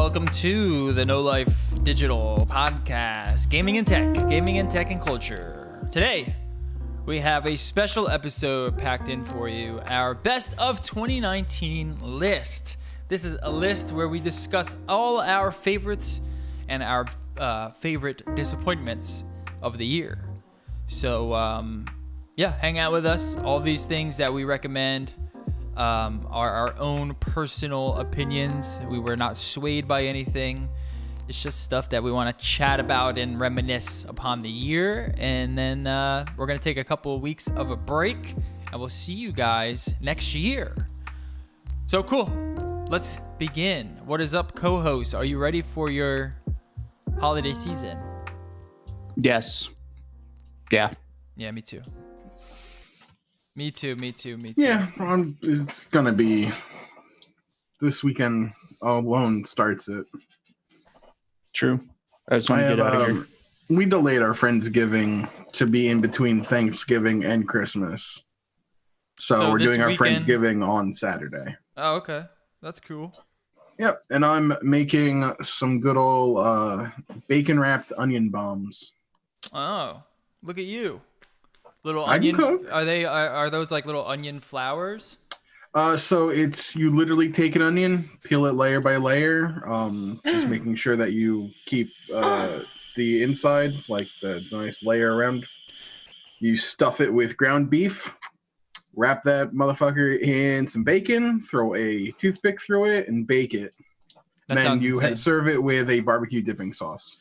welcome to the No Life Digital Podcast, Gaming and Tech and Culture. Today, we have a special episode packed in for you, our Best of 2019 list. This is a list where we discuss all our favorites and our favorite disappointments of the year. So, hang out with us. All these things that we recommend are our own personal opinions. We were not swayed by anything. It's just stuff that we want to chat about and reminisce upon the year. And then we're going to take a couple of weeks of a break, and we'll see you guys next year. So cool. Let's begin. What is up, co-host? Are you ready for your holiday season? Yes. Yeah. Yeah, me too. Me too. Yeah, it's gonna be this weekend alone starts it. True. I just want to get out of here. We delayed our Friendsgiving to be in between Thanksgiving and Christmas. So we're doing our Friendsgiving on Saturday. Oh, okay. That's cool. Yep, and I'm making some good old bacon wrapped onion bombs. Oh, look at you. Little I onion. can cook. Are those like little onion flowers? So it's you literally take an onion, peel it layer by layer, just making sure that you keep the inside, like the nice layer around. You stuff it with ground beef, wrap that motherfucker in some bacon, throw a toothpick through it, and bake it. Then you serve it with a barbecue dipping sauce.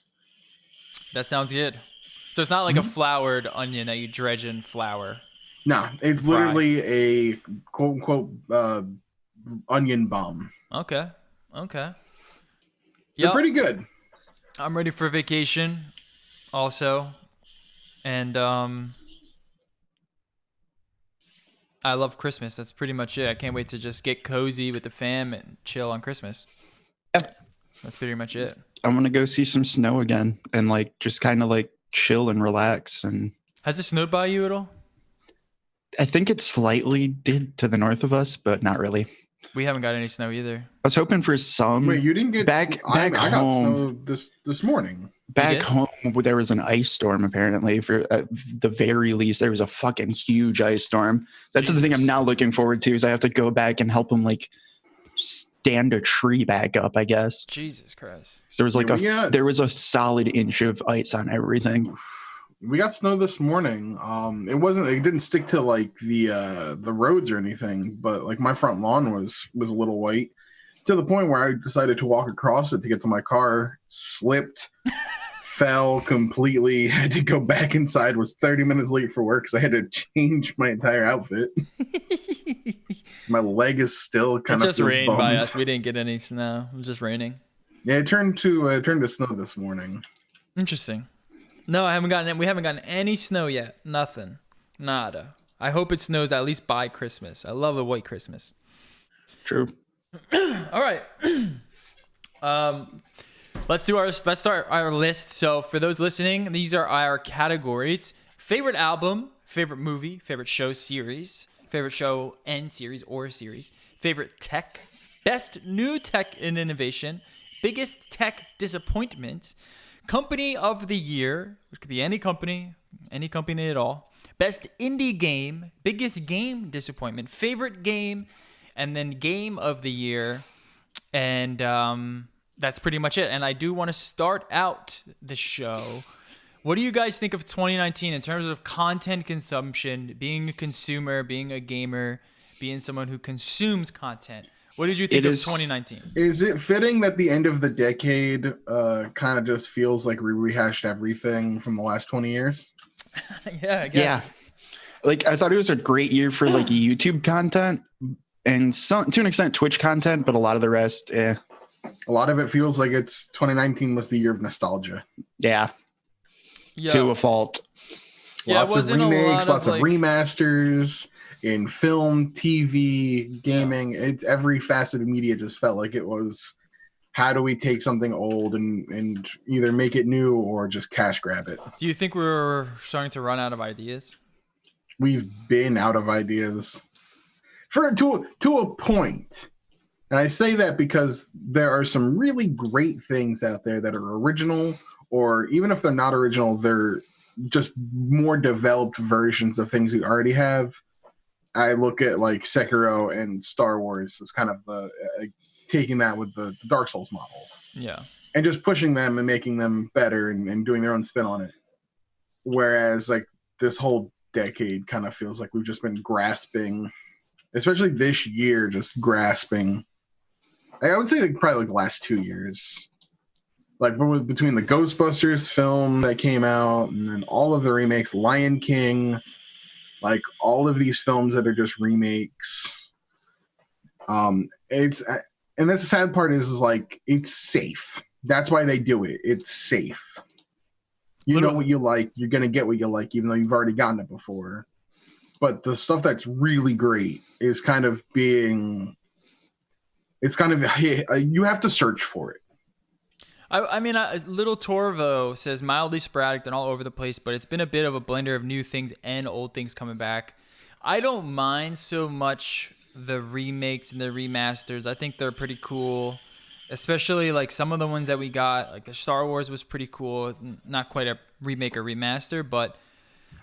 That sounds good. So it's not like a floured onion that you dredge in flour. No, it's literally a quote unquote onion bomb. Okay. They're pretty good. I'm ready for vacation also. And I love Christmas. That's pretty much it. I can't wait to just get cozy with the fam and chill on Christmas. Yeah. That's pretty much it. I'm going to go see some snow again and just kind of chill and relax. And has it snowed by you at all? I think it slightly did to the north of us, but not really. We haven't got any snow either. I was hoping for some. Wait, you didn't get back I got home snow this morning. Back home, there was an ice storm. Apparently, for at the very least, there was a fucking huge ice storm. That's the thing I'm now looking forward to. Is I have to go back and help them stand a tree back up, I guess. Jesus Christ! So there was there was a solid inch of ice on everything. We got snow this morning. It didn't stick to the roads or anything, but my front lawn was a little white to the point where I decided to walk across it to get to my car, slipped, fell completely, had to go back inside, was 30 minutes late for work because I had to change my entire outfit. My leg is still kind of just rained by us. We didn't get any snow. It was just raining. Yeah, it turned to snow this morning. Interesting. No, we haven't gotten any snow yet. Nothing. Nada. I hope it snows at least by Christmas. I love a white Christmas. True. All right. Let's start our list. So for those listening, these are our categories: favorite album, favorite movie, favorite show series, favorite show and series or series, favorite tech, best new tech and innovation, biggest tech disappointment, company of the year, which could be any company at all, best indie game, biggest game disappointment, favorite game, and then game of the year. And that's pretty much it. And I do want to start out the show. What do you guys think of 2019 in terms of content consumption, being a consumer, being a gamer, being someone who consumes content? What did you think of 2019? Is it fitting that the end of the decade kind of just feels like we rehashed everything from the last 20 years? Yeah, I guess. Yeah. I thought it was a great year for YouTube content and to an extent Twitch content, but a lot of the rest, A lot of it feels like 2019 was the year of nostalgia. Yeah. To a fault. Lots of remakes, lots of remasters in film, TV, gaming. It's every facet of media just felt like it was, how do we take something old and either make it new or just cash grab it? Do you think we're starting to run out of ideas? We've been out of ideas to a point. And I say that because there are some really great things out there that are original, or even if they're not original, they're just more developed versions of things we already have. I look at like Sekiro and Star Wars as kind of the taking that with the Dark Souls model. Yeah. And just pushing them and making them better and doing their own spin on it. Whereas like this whole decade kind of feels like we've just been grasping, especially this year, just grasping. I would say like probably like the last 2 years. Like between the Ghostbusters film that came out and then all of the remakes, Lion King, like all of these films that are just remakes. It's and that's the sad part is like it's safe. That's why they do it. It's safe. You know what you like. You're gonna get what you like, even though you've already gotten it before. But the stuff that's really great is kind of being. It's kind of you have to search for it. I mean, Little Torvo says mildly sporadic and all over the place, but it's been a bit of a blender of new things and old things coming back. I don't mind so much the remakes and the remasters. I think they're pretty cool, especially like some of the ones that we got. Like the Star Wars was pretty cool. Not quite a remake or remaster, but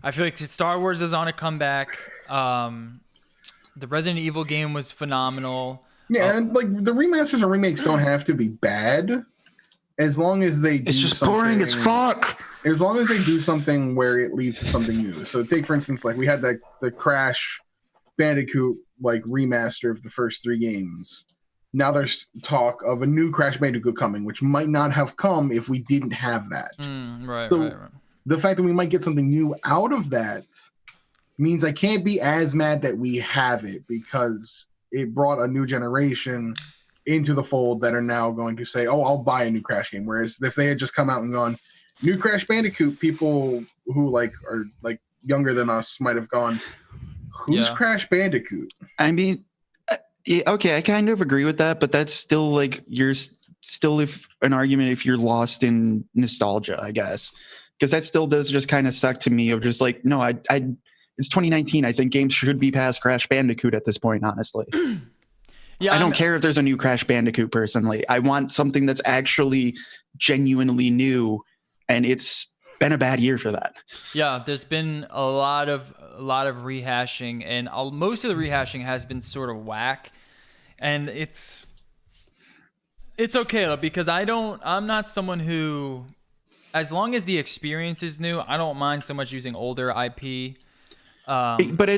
I feel like Star Wars is on a comeback. The Resident Evil game was phenomenal. Yeah, and like the remasters and remakes don't have to be bad. As long as they do it's just boring as fuck. As long as they do something where it leads to something new. So take for instance, like we had the Crash Bandicoot like remaster of the first 3 games. Now there's talk of a new Crash Bandicoot coming, which might not have come if we didn't have that. Right. The fact that we might get something new out of that means I can't be as mad that we have it because it brought a new generation into the fold that are now going to say, oh, I'll buy a new Crash game. Whereas if they had just come out and gone, new Crash Bandicoot, people who like are like younger than us might have gone, who's Crash Bandicoot? I mean, yeah, okay, I kind of agree with that, but that's still like you're still an argument if you're lost in nostalgia, I guess, because that still does just kind of suck to me of just like, no, I it's 2019. I think games should be past Crash Bandicoot at this point, honestly. Yeah, I don't care if there's a new Crash Bandicoot personally. I want something that's actually genuinely new, and it's been a bad year for that. Yeah, there's been a lot of rehashing, and most of the rehashing has been sort of whack, and it's okay though, because I'm not someone who, as long as the experience is new, I don't mind so much using older IP. But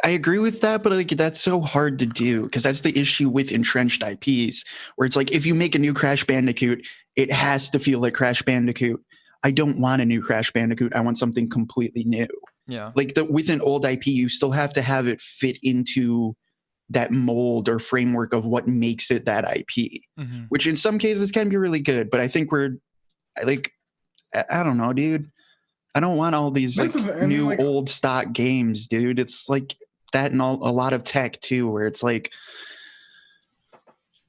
I agree with that, but like that's so hard to do because that's the issue with entrenched IPs, where it's like if you make a new Crash Bandicoot, it has to feel like Crash Bandicoot. I don't want a new Crash Bandicoot. I want something completely new. Yeah. Like with an old IP, you still have to have it fit into that mold or framework of what makes it that IP, which in some cases can be really good. But I think I don't know, dude. I don't want all these new old stock games, dude. It's like that and a lot of tech too, where it's like,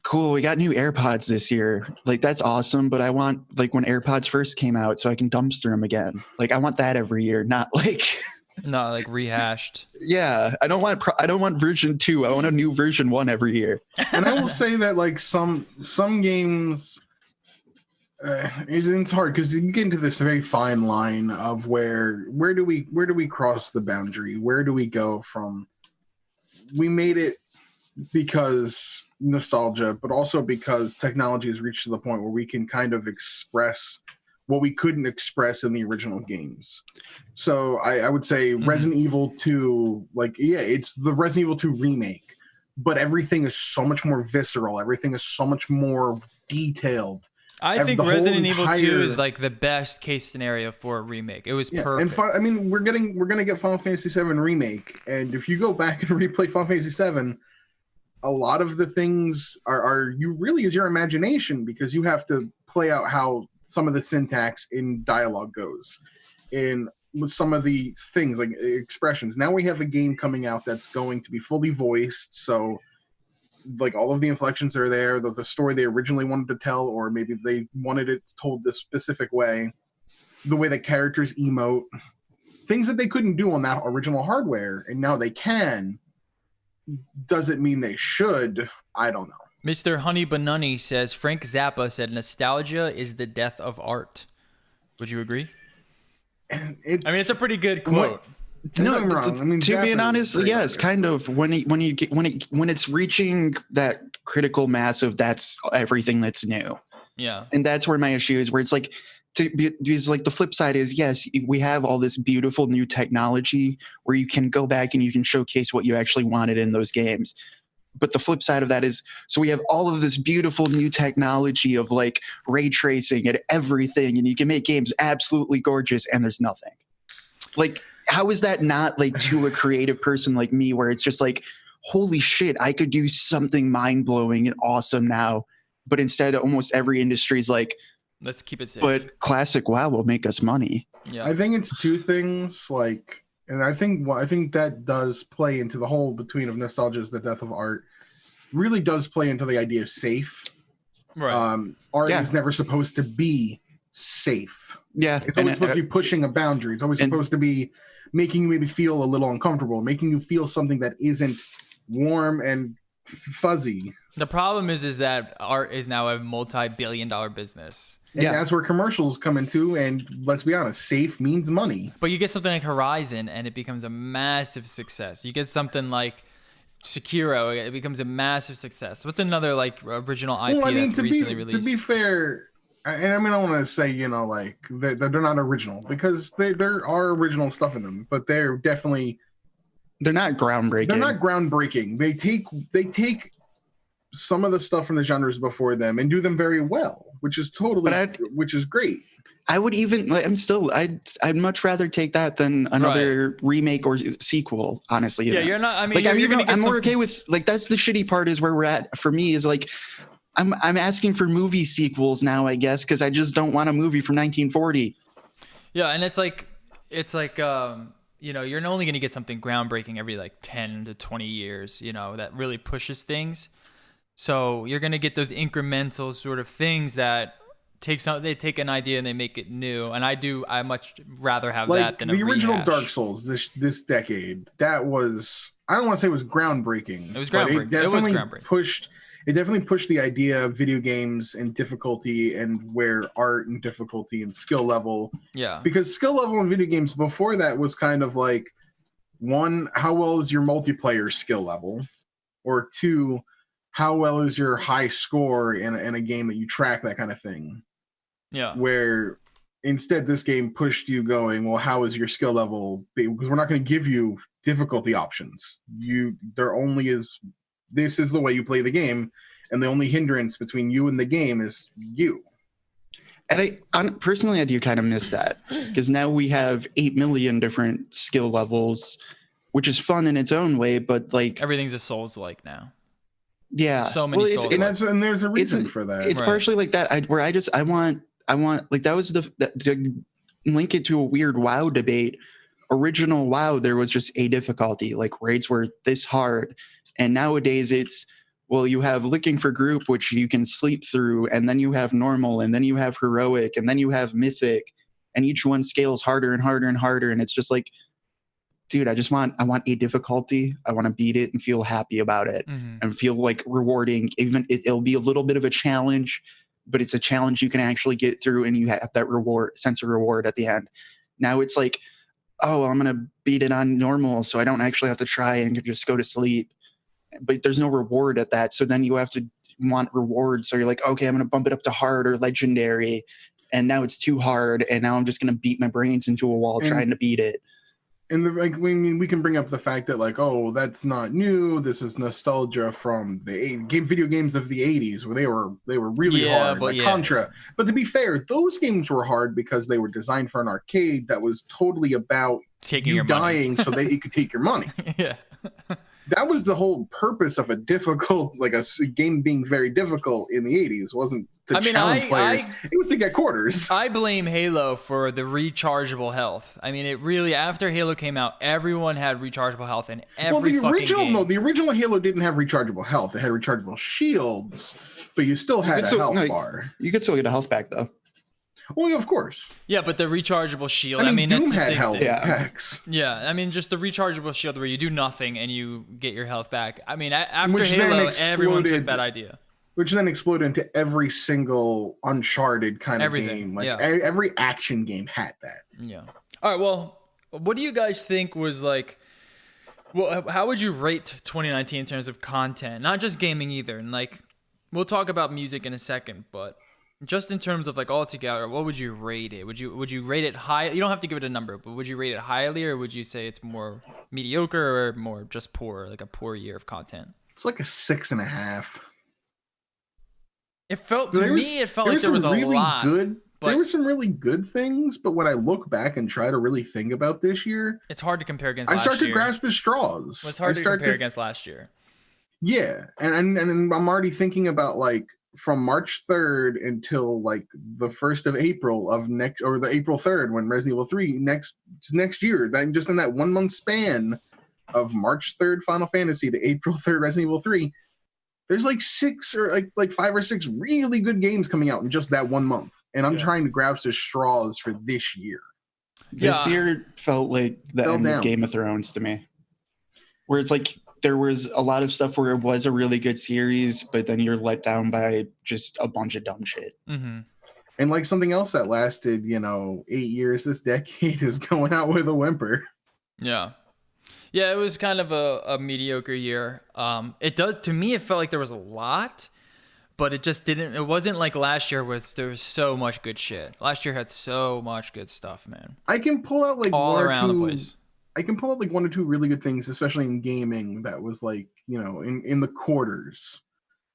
cool, we got new AirPods this year. Like that's awesome, but I want like when AirPods first came out so I can dumpster them again. Like I want that every year, not like rehashed. Yeah, I don't want version 2. I want a new version 1 every year. And I will say that like some games it's hard because you get into this very fine line of where do we cross the boundary? Where do we go from we made it because nostalgia, but also because technology has reached to the point where we can kind of express what we couldn't express in the original games. So I would say Resident Evil 2, it's the Resident Evil 2 remake, but everything is so much more visceral. Everything is so much more detailed. I think Resident Evil 2 is like the best case scenario for a remake. It was perfect. And we're gonna get Final Fantasy VII remake, and if you go back and replay Final Fantasy VII, a lot of the things are you really use your imagination because you have to play out how some of the syntax in dialogue goes, in with some of the things like expressions. Now we have a game coming out that's going to be fully voiced, so. Like all of the inflections are there, the story they originally wanted to tell, or maybe they wanted it told this specific way, the way that characters emote, things that they couldn't do on that original hardware, and now they can. Does it mean they should? I don't know. Mr. Honey Banani says Frank Zappa said nostalgia is the death of art. Would you agree? It's a pretty good quote. No, wrong. to be Zappa honest, is yes, kind of. When it's reaching that critical mass of that's everything that's new, Yeah. and that's where my issue is. Where it's like, because like the flip side is, yes, we have all this beautiful new technology where you can go back and you can showcase what you actually wanted in those games. But the flip side of that is, so we have all of this beautiful new technology of like ray tracing and everything, and you can make games absolutely gorgeous, and there's nothing. Like, how is that not like to a creative person like me, where it's just like, holy shit, I could do something mind blowing and awesome now. But instead, almost every industry is like, let's keep it safe. but classic WoW will make us money. Yeah. I think it's two things, like, and I think that does play into the whole between of nostalgia is the death of art. Really does play into the idea of safe. Right. Art is never supposed to be safe. Yeah, It's always supposed to be pushing a boundary. It's always supposed to be making you maybe feel a little uncomfortable, making you feel something that isn't warm and fuzzy. The problem is that art is now a multi-billion-dollar business. And that's where commercials come into. And let's be honest, safe means money. But you get something like Horizon, and it becomes a massive success. You get something like Sekiro, it becomes a massive success. What's another like original IP that's recently released? To be fair, and I mean, I don't want to say, you know, like they're not original, because there are original stuff in them, but they're not groundbreaking. They're not groundbreaking. They take some of the stuff from the genres before them and do them very well, which is which is great. I would even I'd much rather take that than another remake or sequel, honestly. Yeah, you're not. I mean, like, I'm more something... okay with, like, that's the shitty part is where we're at for me is like I'm asking for movie sequels now, I guess, because I just don't want a movie from 1940. Yeah, and it's like you know, you're only going to get something groundbreaking every like 10 to 20 years, you know, that really pushes things. So you're going to get those incremental sort of things that they take an idea and they make it new. And I much rather have like that than the original rehash. Dark Souls this decade. That was, I don't want to say it was groundbreaking. It was groundbreaking. It definitely pushed the idea of video games and difficulty, and where art and difficulty and skill level. Yeah. Because skill level in video games before that was kind of like, one, how well is your multiplayer skill level? Or two, how well is your high score in a game that you track, that kind of thing. Yeah. Where instead this game pushed you going, well, how is your skill level? Because we're not going to give you difficulty options. This is the way you play the game, and the only hindrance between you and the game is you. And personally, I do kind of miss that, because now we have 8 million different skill levels, which is fun in its own way, but like everything's a Souls-like now. Yeah, so many Souls. And there's a reason for that. It's partially like that. I want like, that was to link it to a weird WoW debate. Original WoW, there was just a difficulty, like raids were this hard. And nowadays it's, well, you have looking for group, which you can sleep through, and then you have normal, and then you have heroic, and then you have mythic, and each one scales harder and harder and harder. And it's just like, dude, I want a difficulty. I want to beat it and feel happy about it, and feel like rewarding. Even it'll be a little bit of a challenge, but it's a challenge you can actually get through, and you have that sense of reward at the end. Now it's like, oh, well, I'm going to beat it on normal, so I don't actually have to try and can just go to sleep. But there's no reward at that. So then you have to want reward. So you're like, okay, I'm going to bump it up to hard or legendary. And now it's too hard. And now I'm just going to beat my brains into a wall trying to beat it. And we can bring up the fact that, like, oh, that's not new. This is nostalgia from the video games of the 80s, where they were really hard, like Contra. But to be fair, those games were hard because they were designed for an arcade that was totally about taking you dying so that it could take your money. Yeah. That was the whole purpose of a game being very difficult in the 80s. Wasn't to challenge players. It was to get quarters. I blame Halo for the rechargeable health. I mean, it really, after Halo came out, everyone had rechargeable health in every fucking game. No, the original Halo didn't have rechargeable health. It had rechargeable shields, but you still had a health bar. You could still get a health pack, though. Well, yeah, of course. Yeah, but the rechargeable shield. I mean, Doom that's the had same health thing. packs. Yeah, I mean, just the rechargeable shield where you do nothing and you get your health back. I mean, after Which then Halo, everyone took exploded- that idea. Which then exploded into every single Uncharted kind of Everything, game. Like yeah. every action game had that. Yeah. All right. Well, what do you guys think was like? Well, how would you rate 2019 in terms of content? Not just gaming either. And like, we'll talk about music in a second, but just in terms of like all together, what would you rate it? Would you rate it high? You don't have to give it a number, but would you rate it highly, or would you say it's more mediocre or more just poor, like a poor year of content? It's like a 6.5. It felt to me, it felt like there was a really lot. good. but- There were some really good things, but when I look back and try to really think about this year, It's hard to compare against I last start to year. grasp at straws. It's hard I to start compare against last year. Yeah, and I'm already thinking about like from March 3rd until like the 1st of April of next, or the April 3rd when Resident Evil 3 next year. Then just in that 1 month span of March 3rd Final Fantasy to April 3rd Resident Evil 3, there's like 6 or like 5 or 6 really good games coming out in just that 1 month, and I'm Yeah. trying to grab some straws for this year. This Yeah. year felt like the Fell end down. of Game of Thrones to me, where it's like there was a lot of stuff where it was a really good series, but then you're let down by just a bunch of dumb shit. Mm-hmm. And like something else that lasted, 8 years this decade is going out with a whimper. Yeah. Yeah, it was kind of a mediocre year. It does, to me, it felt like there was a lot, but it wasn't like last year there was so much good shit. Last year had so much good stuff, man. I can pull out like All one or around the two- place. I can pull out like 1 or 2 really good things, especially in gaming, that was like, in the quarters,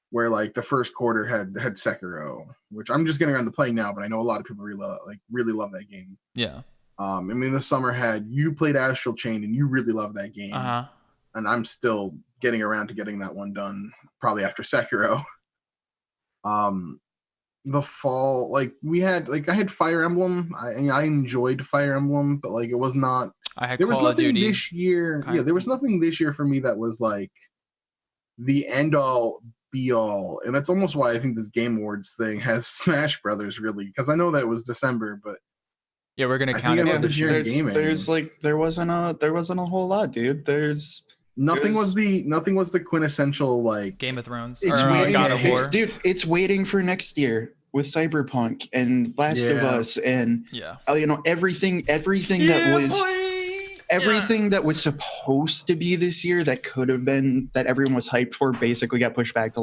where like the first quarter had Sekiro, which I'm just getting around to playing now, but I know a lot of people really love that game. Yeah. I mean, the summer you played Astral Chain and you really love that game. Uh-huh. And I'm still getting around to getting that one done, probably after Sekiro. The fall, like I had Fire Emblem. I enjoyed Fire Emblem, but like it was not. I had There was Call of nothing Duty. this year. kind Yeah, of- there was nothing this year for me that was like the end all be all, and that's almost why I think this Game Awards thing has Smash Brothers really, because I know that was December, but Yeah, we're going to I count think it I for love this this year. year. gaming. There wasn't a whole lot, dude. nothing was- was the quintessential like. Game of Thrones. It's or waiting, God of it's- War. dude. It's waiting for next year with Cyberpunk and Last of Yeah. Us and Yeah. everything that was supposed to be this year that could have been, that everyone was hyped for, basically got pushed back to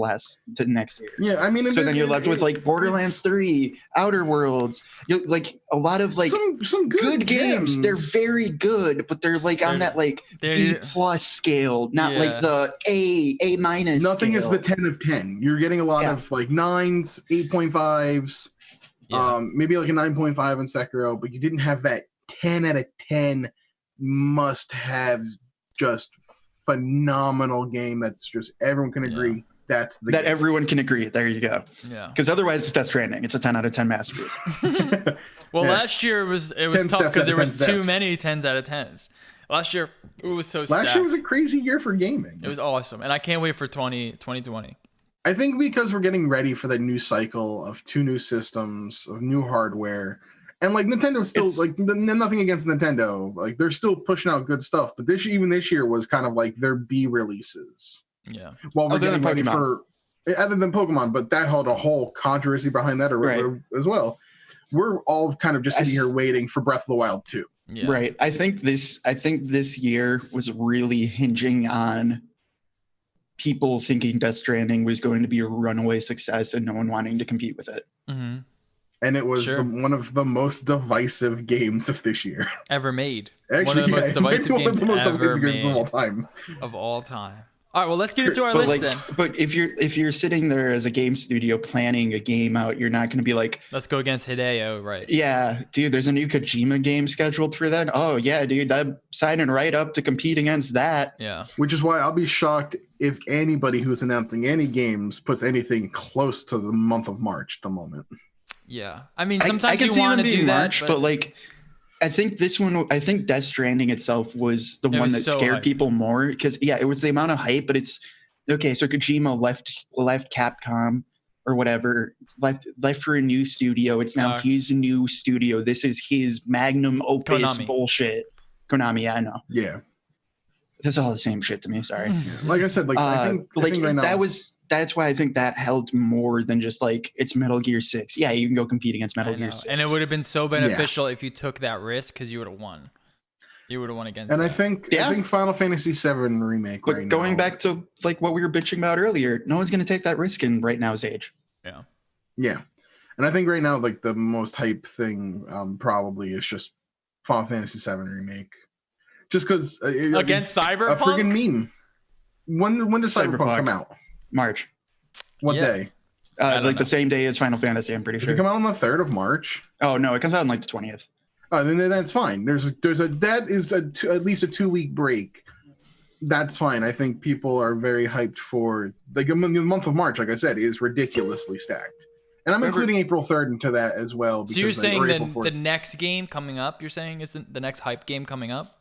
next year. Yeah, I mean, So then you're left with like Borderlands 3, Outer Worlds, like a lot lot of like some good games. They're gems. very good, but they're like on They're- that like they're- B plus scale, not Yeah. like the A minus. Nothing is scale. the 10 of 10. You're getting a lot Yeah. of like 9s, 8.5s, Yeah. maybe like a 9.5 in Sekiro, but you didn't have that 10 out of 10 must have just phenomenal game that's just everyone can agree that's the that game. everyone can agree. There you go. Yeah. Because otherwise, it's Death Stranding. It's a 10 out of 10 masterpiece. Well, Yeah. last year it was 10 tough steps because out there of was 10 too steps. many 10s out of 10s. Last year it was so Last stacked. year was a crazy year for gaming. It was awesome, and I can't wait for 2020. I think because we're getting ready for that new cycle of 2 new systems, of new hardware, and like Nintendo's still It's- like nothing against Nintendo, like they're still pushing out good stuff. But even this year was kind of like their B releases. Yeah. While we're Other than getting ready Pokemon. for, other than Pokemon, but that had a whole controversy behind that Right. as well. We're all kind of just sitting here waiting for Breath of the Wild 2. Yeah. Right. I think this year was really hinging on people thinking Death Stranding was going to be a runaway success and no one wanting to compete with it. hmm And it was Sure. one of the most divisive games of this year. Ever made. Actually, one of the most yeah, divisive maybe one games of the most ever divisive games of made all time. of all time. All right. Well, let's get into our But list like, then. but if you're sitting there as a game studio planning a game out, you're not going to be like, Let's go against Hideo. Right. yeah, dude, there's a new Kojima game scheduled for that. Oh yeah, dude, I'm signing right up to compete against that. Yeah. Which is why I'll be shocked if anybody who's announcing any games puts anything close to the month of March at the moment. Yeah. I mean, I sometimes can you see them want to being do that, March, but like, I think Death Stranding itself was the It one was that so scared hyped. people more because it was the amount of hype, but it's okay. So Kojima left Capcom, or whatever left for a new studio. It's now his new studio. This is his magnum opus bullshit. Konami, yeah, I know. Yeah. That's all the same shit to me. Sorry. Yeah. Like I said, I think right now, that's why I think that held more than just like it's Metal Gear 6. Yeah, you can go compete against Metal Gear 6. And it would have been so beneficial if you took that risk because you would have won. You would have won against. And I think Final Fantasy VII remake. But going back to like what we were bitching about earlier, no one's going to take that risk in right now's age. Yeah. Yeah, and I think right now like the most hype thing probably is just Final Fantasy VII remake, just because against Cyberpunk. A freaking meme. When does Cyberpunk come out? March. What day? Like the same day as Final Fantasy. I'm pretty sure. Does it come out on the 3rd of March? Oh no, it comes out on like the 20th. Then that's fine. That is at least a 2-week break. That's fine. I think people are very hyped for like the month of March. Like I said, is ridiculously stacked, and I'm including April 3rd into that as well. So you're saying the next game coming up? You're saying is the next hype game coming up?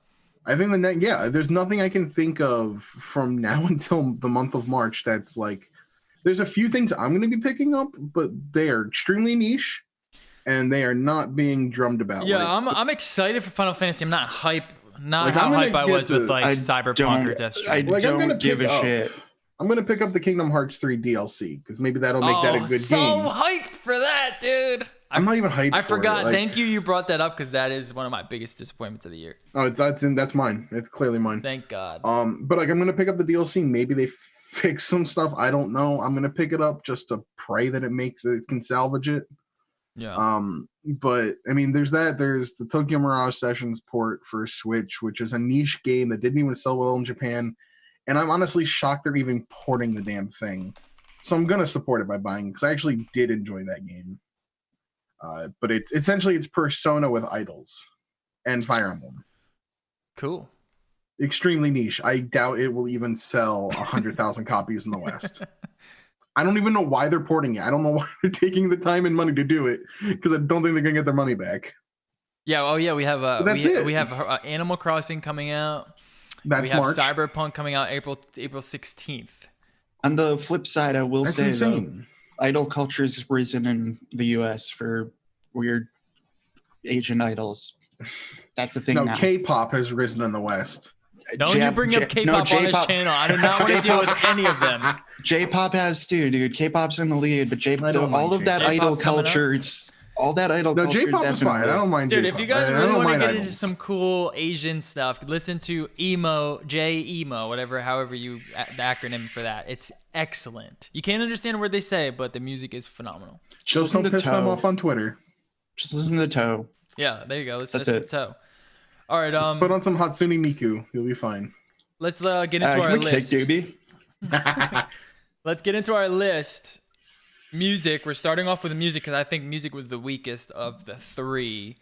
I think there's nothing I can think of from now until the month of March that's like. There's a few things I'm going to be picking up, but they are extremely niche. And they are not being drummed about. Yeah, I'm excited for Final Fantasy. I'm not hype. Not how hype I was with like Cyberpunk or Death Stranding. I don't give a shit. I'm gonna pick up the Kingdom Hearts 3 DLC because maybe that'll make that a good game. So hyped for that, dude. I'm not even hyped. I forgot. Thank you. You brought that up because that is one of my biggest disappointments of the year. Oh, that's mine. It's clearly mine. Thank God. But like I'm gonna pick up the DLC. Maybe they fix some stuff. I don't know. I'm gonna pick it up just to pray that it can salvage it. Yeah. But I mean, there's the Tokyo Mirage Sessions port for Switch, which is a niche game that didn't even sell well in Japan, and I'm honestly shocked they're even porting the damn thing. So I'm gonna support it by buying because I actually did enjoy that game. But it's essentially Persona with idols and Fire Emblem. Cool. Extremely niche. I doubt it will even sell 100,000 copies in the West. I don't even know why they're porting it. I don't know why they're taking the time and money to do it because I don't think they're gonna get their money back. Yeah. Oh yeah. We have we have Animal Crossing coming out. That's we have March. Cyberpunk coming out April 16th. On the flip side, I will say insane. Though, idol culture's risen in the U.S. for weird Asian idols. That's the thing. No, now. K-pop has risen in the West. Don't you bring up K-pop on this channel. I do not want to deal with any of them. J-pop has too, dude. K-pop's in the lead, but all of that idol culture, all that idol culture. No, J-pop is fine. I don't mind dude, J-pop. If you guys really want to get into some cool Asian stuff, listen to J-Emo, however you the acronym for that. It's excellent. You can't understand a word they say, but the music is phenomenal. Just don't piss them off on Twitter. Just listen to Toe. Yeah, there you go. Listen to Toe. All right, just put on some Hatsune Miku. You'll be fine. Let's get into our list. Let's get into our list. Music. We're starting off with music because I think music was the weakest of the three.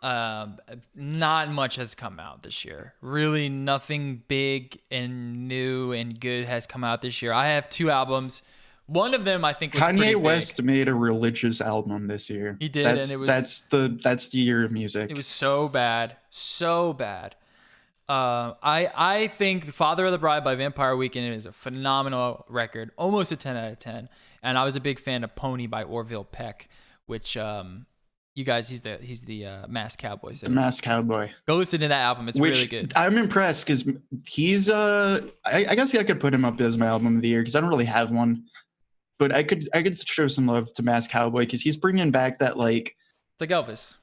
Not much has come out this year. Really, nothing big and new and good has come out this year. I have 2 albums. One of them I think was Kanye West made a religious album this year. He did, and it was that's the year of music. It was so bad. I think Father of the Bride by Vampire Weekend is a phenomenal record, almost a 10 out of 10. And I was a big fan of Pony by Orville Peck, which you guys, he's the Masked Cowboy. So the Masked Cowboy. Go listen to that album. It's really good. I'm impressed because he's I guess I could put him up as my album of the year because I don't really have one. But I could show some love to Masked Cowboy because he's bringing back that like it's like Elvis,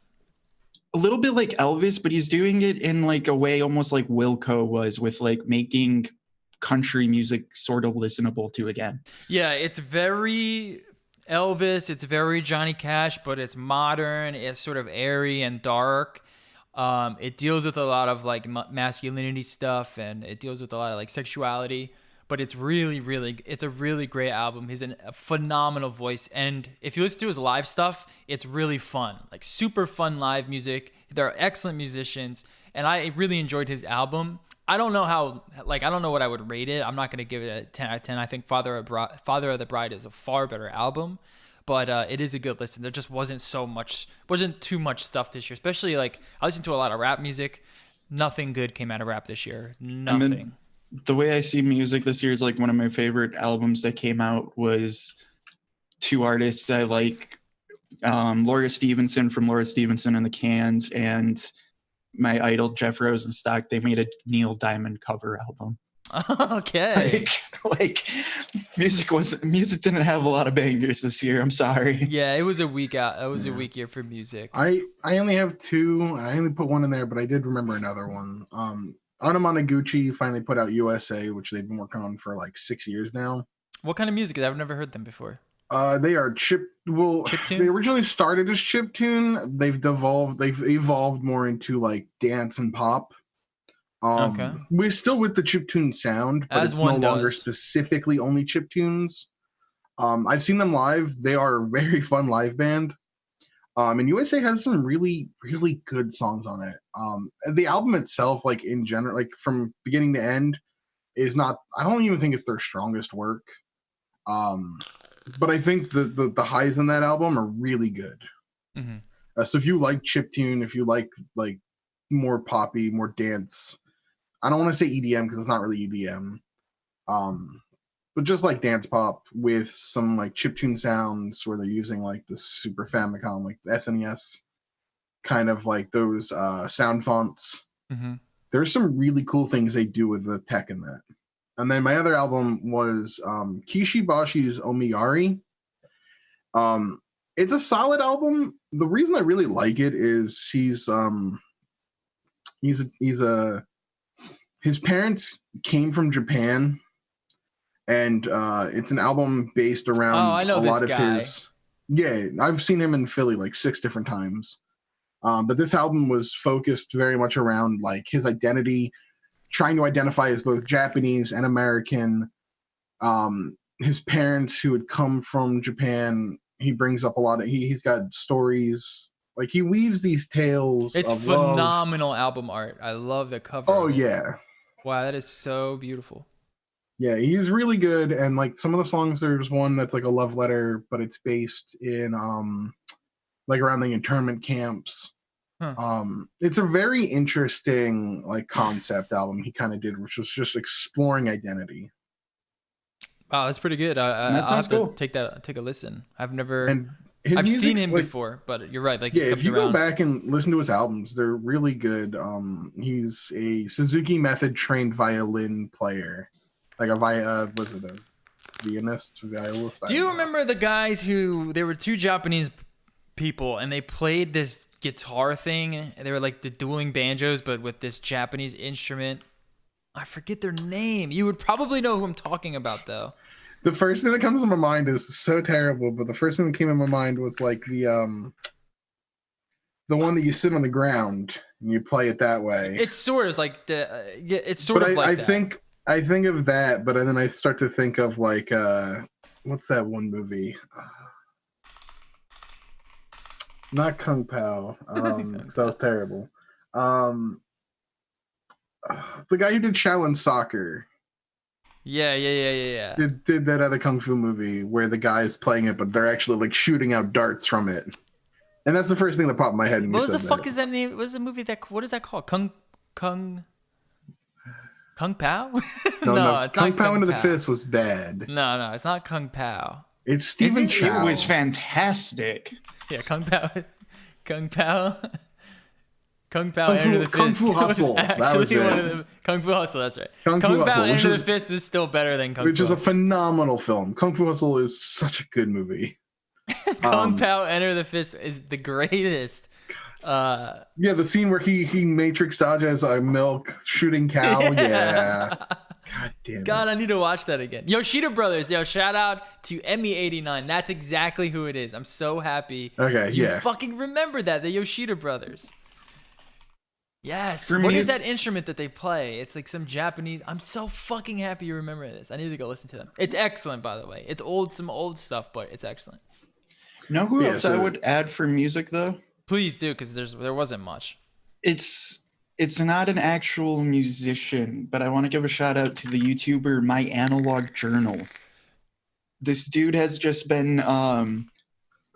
a little bit like Elvis, but he's doing it in like a way almost like Wilco was with like making country music sort of listenable to again. Yeah, it's very Elvis, it's very Johnny Cash, but it's modern, it's sort of airy and dark. It deals with a lot of like masculinity stuff, and it deals with a lot of like sexuality. But it's it's a really great album. He's a phenomenal voice. And if you listen to his live stuff, it's really fun. Like super fun live music. They're excellent musicians. And I really enjoyed his album. I don't know what I would rate it. I'm not going to give it a 10 out of 10. I think Father of the Bride is a far better album. But it is a good listen. There just wasn't too much stuff this year. Especially like I listened to a lot of rap music. Nothing good came out of rap this year. Nothing. The way I see music this year is like one of my favorite albums that came out was two artists I like, Laura Stevenson from Laura Stevenson and the Cans, and my idol Jeff Rosenstock. They made a Neil Diamond cover album. Okay. Like music didn't have a lot of bangers this year. I'm sorry. Yeah, it was a week out. It was a week year for music. I only have two. I only put one in there, but I did remember another one. Anamanaguchi finally put out USA, which they've been working on for like 6 years now. What kind of music? I've never heard them before. They are Chiptune? they originally started as chiptune. They've evolved more into like dance and pop. Okay. We're still with the chiptune sound, but As it's no one longer does. specifically only chiptunes. I've seen them live. They are a very fun live band. And USA has some really, really good songs on it. And the album itself, like in general, like from beginning to end, is not. I don't even think it's their strongest work. But I think the highs in that album are really good. Mm-hmm. So if you like chiptune, if you like more poppy, more dance, I don't want to say EDM because it's not really EDM. But just like dance pop with some like chiptune sounds where they're using like the Super Famicom, like the SNES, kind of like those sound fonts. Mm-hmm. There's some really cool things they do with the tech in that. And then my other album was Kishi Bashi's Omiyari. It's a solid album. The reason I really like it is his parents came from Japan, and it's an album based around I know a this lot of guy. his. Yeah, I've seen him in Philly like 6 different times. But this album was focused very much around like his identity, trying to identify as both Japanese and American. His parents who had come from Japan, he brings up a lot of he's got stories. Like he weaves these tales. It's of love. phenomenal album art. I love the cover. Oh yeah. Wow, that is so beautiful. Yeah, he's really good. And like some of the songs, there's one that's like a love letter, but it's based in like around the internment camps. Huh. It's a very interesting like concept album he kind of did, which was just exploring identity. Wow, that's pretty good. That I'll sounds have cool. to take a listen. I've never And his I've seen music's, him like, before, but you're right. Like Yeah, he if comes you around. go back and listen to his albums, they're really good. He's a Suzuki Method trained violin player, like a violist? Do you remember the guys who there were two Japanese people and they played this guitar thing? And they were like the dueling banjos, but with this Japanese instrument. I forget their name. You would probably know who I'm talking about, though. The first thing that comes to my mind is so terrible, but the first thing that came in my mind was like the one that you sit on the ground and you play it that way. It's sort of like it's sort But of like I that. think of that, but then I start to think of like what's that one movie? Not Kung Pao. That was terrible. The guy who did Shaolin Soccer. Yeah. Did that other kung fu movie where the guy's playing it, but they're actually like shooting out darts from it. And that's the first thing that popped in my head. What was the fuck is that name? What is the movie what is that called? Kung Pao? No, it's Kung not Pao into the Pao. Fist was bad. No, it's not Kung Pao. It's Stephen it? Chow. It was fantastic. Yeah, Kung Pao. Kung Pao Kung Enter the Fu- Kung Fist. Fu Hustle. That Actually was it. one of the Kung Fu Hustle. That's right. Kung Fu Pao Hustle, which Enter is- the Fist is still better than Kung which Fu is a Hustle. phenomenal film. Kung Fu Hustle is such a good movie. Kung Pao Enter the Fist is the greatest. Yeah, the scene where he Matrix dodges a milk shooting cow. Yeah. God damn it. God, I need to watch that again. Yoshida Brothers. Yo, shout out to Emmy89. That's exactly who it is. I'm so happy. Okay, You yeah. fucking remember that. The Yoshida Brothers. Yes. For What me- is that instrument that they play? It's like some Japanese. I'm so fucking happy you remember this. I need to go listen to them. It's excellent, by the way. It's some old stuff, but it's excellent. Know who Yeah, else I so- would add for music though? Please do, because there wasn't much. It's not an actual musician, but I want to give a shout out to the YouTuber My Analog Journal. This dude has just been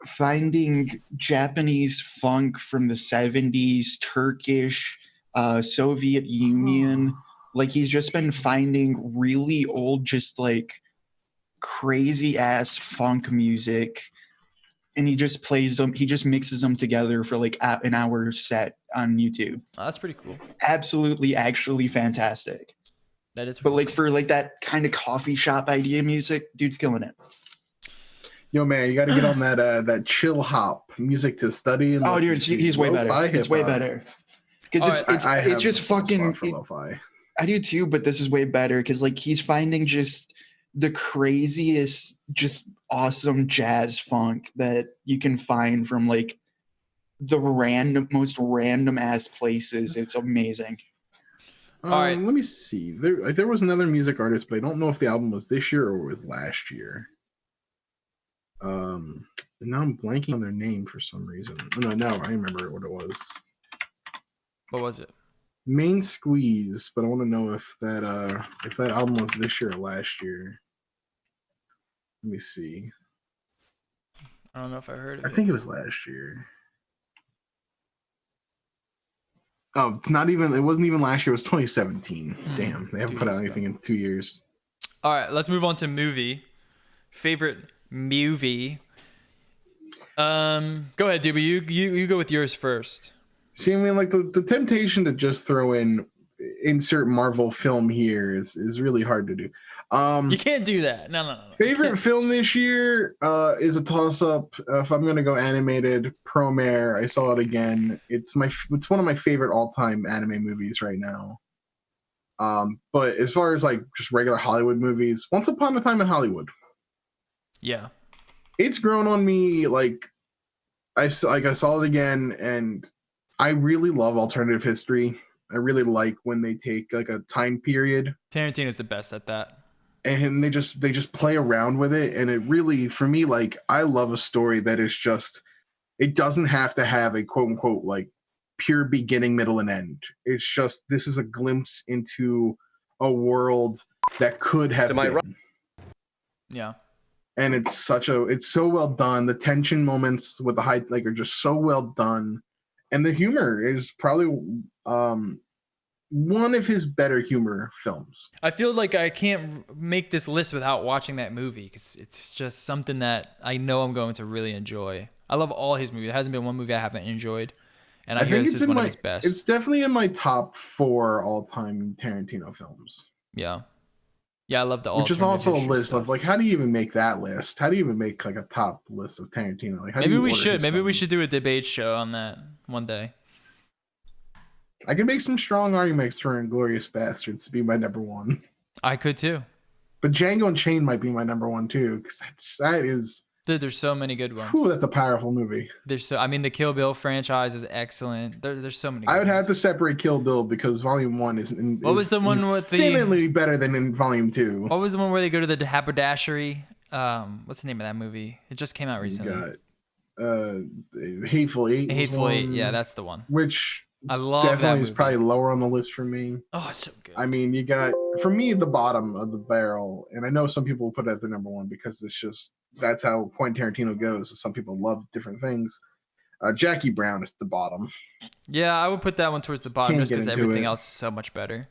finding Japanese funk from the 70s, Turkish, Soviet Union. Like he's just been finding really old, just like crazy ass funk music, and he just plays them. He just mixes them together for like an hour set on YouTube. Oh, that's pretty cool. Absolutely, actually fantastic. That is. But like for like that kind of coffee shop idea music, dude's killing it. Yo, man, you got to get on that chill hop music to study. And Oh, dude, he's way better. It's way better. Because it's just fucking. I do too, but this is way better because like he's finding just the craziest, just awesome jazz funk that you can find from like the most random ass places. It's amazing. All right, let me see. There was another music artist, but I don't know if the album was this year or was last year. Now I'm blanking on their name for some reason. No, I remember what it was. What was it? Main Squeeze, but I want to know if that album was this year or last year. Let me see. I don't know if I heard of it. I think it was last year. Oh, it wasn't even last year. It was 2017. Damn, they haven't put out anything in 2 years. All right, let's move on to movie. Favorite movie. Go ahead, Doobie. You go with yours first. See, I mean, like the temptation to just throw in insert Marvel film here is really hard to do. You can't do that. No. Favorite film this year is a toss-up. If I'm gonna go animated, Promare. I saw it again. It's one of my favorite all-time anime movies right now. But as far as like just regular Hollywood movies, Once Upon a Time in Hollywood. Yeah, it's grown on me. Like I saw it again, and I really love alternative history. I really like when they take like a time period. Tarantino's the best at that. And they just play around with it. And it really, for me, like I love a story that is just, it doesn't have to have a quote unquote like pure beginning, middle, and end. It's just, this is a glimpse into a world that could have been. Yeah. And it's so well done. The tension moments with the high, like, are just so well done. And the humor is probably one of his better humor films. I feel like I can't make this list without watching that movie because it's just something that I know I'm going to really enjoy. I love all his movies. There hasn't been one movie I haven't enjoyed. And I hear this is one of his best. It's definitely in my top 4 all-time Tarantino films. Yeah. Yeah, I love the which is also a list of like, how do you even make that list? How do you even make like a top list of Tarantino? Like, maybe we should. Maybe we should do a debate show on that one day. I can make some strong arguments for Inglourious Bastards to be my number 1. I could too. But Django Unchained might be my number 1 too, because that is. Dude, there's so many good ones. Ooh, that's a powerful movie. I mean, the Kill Bill franchise is excellent. There's so many. I would have to separate Kill Bill because Volume 1 is. What was the one with the? Infinitely better than in Volume 2. What was the one where they go to the haberdashery? What's the name of that movie? It just came out recently. You got Hateful Eight. Hateful Eight. Yeah, that's the one. Which I love. Definitely is probably lower on the list for me. Oh, it's so good. I mean, you got, for me, the bottom of the barrel, and I know some people will put it at the number 1 because it's just, that's how Quentin Tarantino goes. Some people love different things. Jackie Brown is the bottom. Yeah, I would put that one towards the bottom just because everything else is so much better.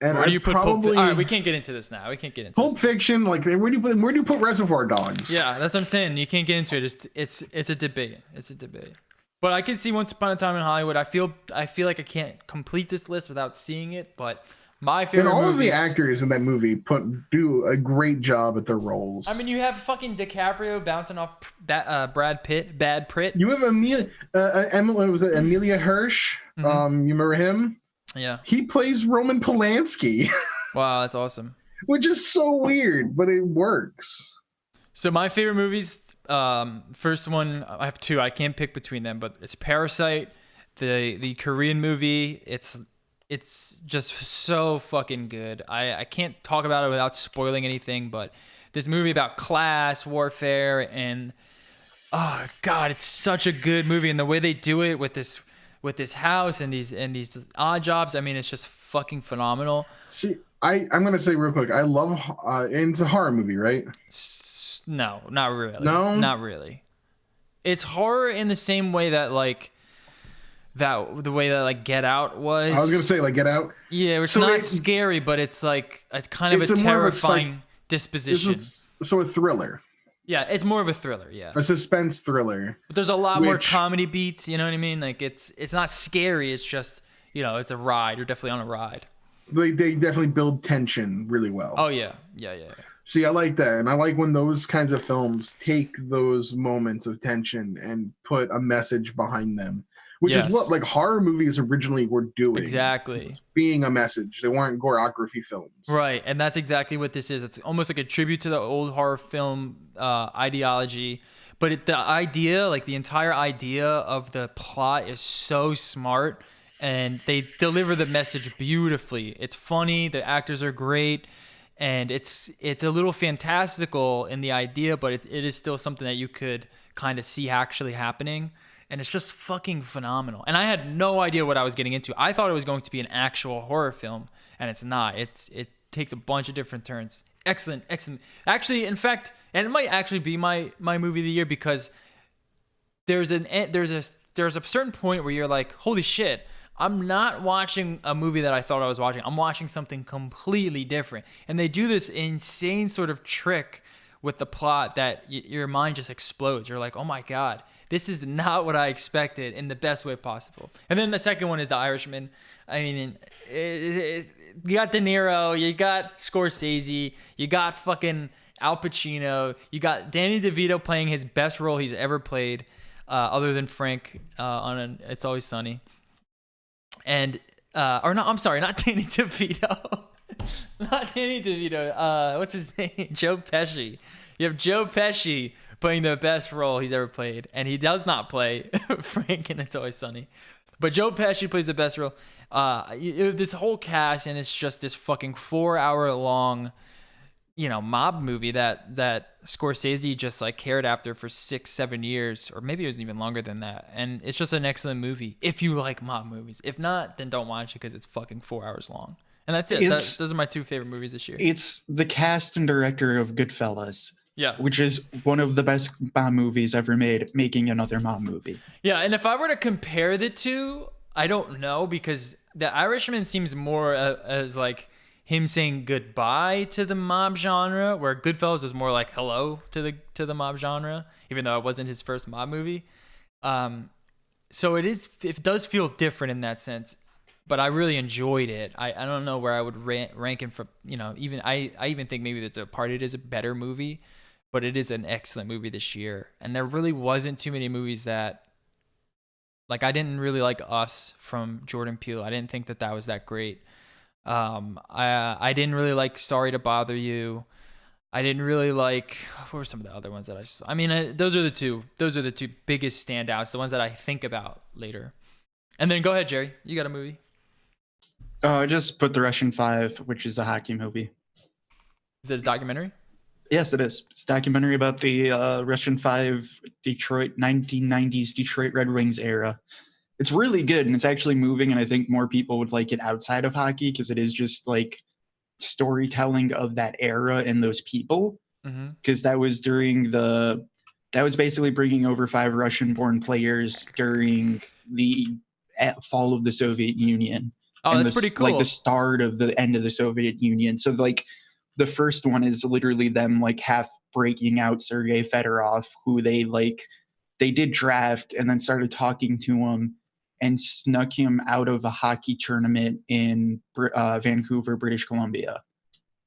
And where do you put All right, we can't get into this now. We can't get into Pulp Fiction. Like, where do you put Reservoir Dogs? Yeah, that's what I'm saying. You can't get into it. It's a debate. It's a debate. But I can see Once Upon a Time in Hollywood. I feel like I can't complete this list without seeing it. But my favorite. And all of the actors in that movie do a great job at their roles. I mean, you have fucking DiCaprio bouncing off Brad Pitt, Bad Pitt. You have Amelia Hirsch. Mm-hmm. You remember him? Yeah. He plays Roman Polanski. Wow, that's awesome. Which is so weird, but it works. So my favorite movies. First one, I have 2. I can't pick between them, but it's Parasite, the Korean movie. It's just so fucking good. I can't talk about it without spoiling anything, but this movie about class warfare and oh god, it's such a good movie, and the way they do it with this house and these odd jobs. I mean, it's just fucking phenomenal. See, I'm gonna say real quick, I love and it's a horror movie, right? No, not really. No, not really. It's horror in the same way that the way that like Get Out was. I was gonna say like Get Out. Yeah, it's not scary, but it's like a kind of a terrifying disposition. So a thriller, Yeah, it's more of a thriller. Yeah, a suspense thriller. but there's a lot more Which- comedy beats. You know what I mean? Like it's not scary. It's just it's a ride. You're definitely on a ride. They definitely build tension really well. Oh yeah. See, I like that. And I like when those kinds of films take those moments of tension and put a message behind them, which Yes. is what like horror movies originally were doing. Exactly. Being a message. They weren't choreography films. Right, and that's exactly what this is. It's almost like a tribute to the old horror film ideology, but the idea, like the entire idea of the plot, is so smart, and they deliver the message beautifully. It's funny, the actors are great, and it's a little fantastical in the idea, but it is still something that you could kind of see actually happening. And it's just fucking phenomenal. And I had no idea what I was getting into. I thought it was going to be an actual horror film, and it's not. It takes a bunch of different turns. Excellent. Actually, in fact, and it might actually be my movie of the year, because there's a certain point where you're like, holy shit, I'm not watching a movie that I thought I was watching. I'm watching something completely different. And they do this insane sort of trick with the plot that your mind just explodes. You're like, oh my God, this is not what I expected in the best way possible. And then the second one is The Irishman. I mean, you got De Niro, you got Scorsese, you got fucking Al Pacino, you got Danny DeVito playing his best role he's ever played, other than Frank on It's Always Sunny. And, or no, I'm sorry, not Danny DeVito. Not Danny DeVito. What's his name? Joe Pesci. You have Joe Pesci playing the best role he's ever played, and he does not play Frank in It's Always Sunny. But Joe Pesci plays the best role. This whole cast, and it's just this fucking 4-hour long, mob movie that Scorsese just like cared after for 6-7 years, or maybe it was even longer than that. And it's just an excellent movie if you like mob movies. If not, then don't watch it because it's fucking 4 hours long. And that's it. Those are my two favorite movies this year. It's the cast and director of Goodfellas. Yeah. Which is one of the best mob movies ever made, making another mob movie. Yeah, and if I were to compare the two, I don't know, because The Irishman seems more as like him saying goodbye to the mob genre, where Goodfellas is more like hello to the mob genre, even though it wasn't his first mob movie. So it does feel different in that sense, but I really enjoyed it. I don't know where I would rank him for, even I even think maybe that The Departed is a better movie, but it is an excellent movie this year. And there really wasn't too many movies that, like, I didn't really like Us from Jordan Peele. I didn't think that was that great. I didn't really like Sorry to Bother You. I didn't really like, what were some of the other ones that I saw? I mean, those are the two biggest standouts, the ones that I think about later. And then go ahead, Jerry. You got a movie? I just put The Russian Five, which is a hockey movie. Is it a documentary? Yes, it is. It's a documentary about the Russian Five 1990s Detroit Red Wings era. It's really good, and it's actually moving, and I think more people would like it outside of hockey because it is just like storytelling of that era and those people. Because that was basically bringing over 5 Russian-born players during the fall of the Soviet Union. Oh, that's pretty cool. Like the start of the end of the Soviet Union. So like the first one is literally them like half breaking out Sergei Fedorov, who they did draft and then started talking to him and snuck him out of a hockey tournament in Vancouver, British Columbia,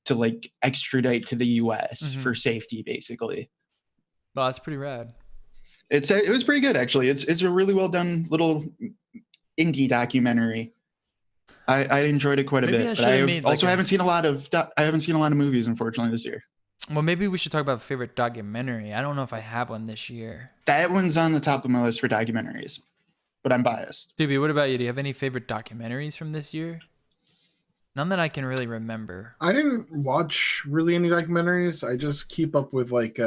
to like extradite to the US for safety, basically. Well, that's pretty rad. It was pretty good, actually. It's a really well done little indie documentary. I enjoyed it quite a bit, but I also haven't seen a lot of movies, unfortunately, this year. Well, maybe we should talk about favorite documentary. I don't know if I have one this year. That one's on the top of my list for documentaries, but I'm biased. Doobie, what about you? Do you have any favorite documentaries from this year? None that I can really remember. I didn't watch really any documentaries. I just keep up with like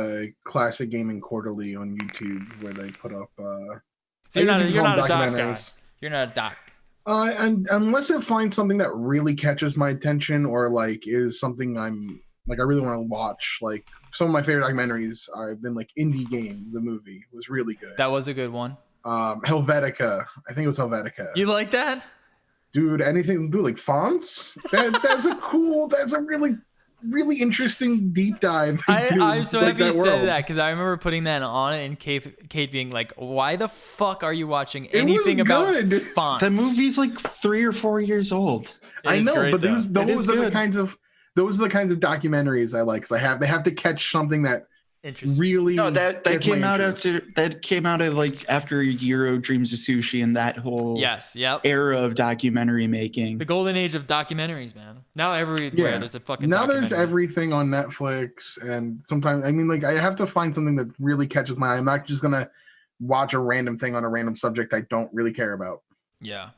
Classic Gaming Quarterly on YouTube, where they put up. So you're not a doc guy. You're not a doc. And unless it finds something that really catches my attention, or like is something I'm like I really want to watch. Like some of my favorite documentaries have been like Indie Game, the movie was really good. That was a good one. Helvetica, I think it was Helvetica. You like that? Dude, anything to do like fonts? That's a really interesting deep dive into I'm so like, happy you that said world. that because I remember putting that on it and Kate being like, "Why the fuck are you watching was anything about good. fonts?" That movie's like 3 or 4 years old. It I is know, great, but though. those It is are the good. kinds of documentaries I like because they have to catch something that Interesting. really No, that gets my came out interest. after Euro Dreams of Sushi and that whole Yes. Yep. era of documentary making. The golden age of documentaries, man. Now everywhere there's a fucking Now there's documentary. everything on Netflix, and sometimes I mean, like, I have to find something that really catches my eye. I'm not just gonna watch a random thing on a random subject I don't really care about. Yeah.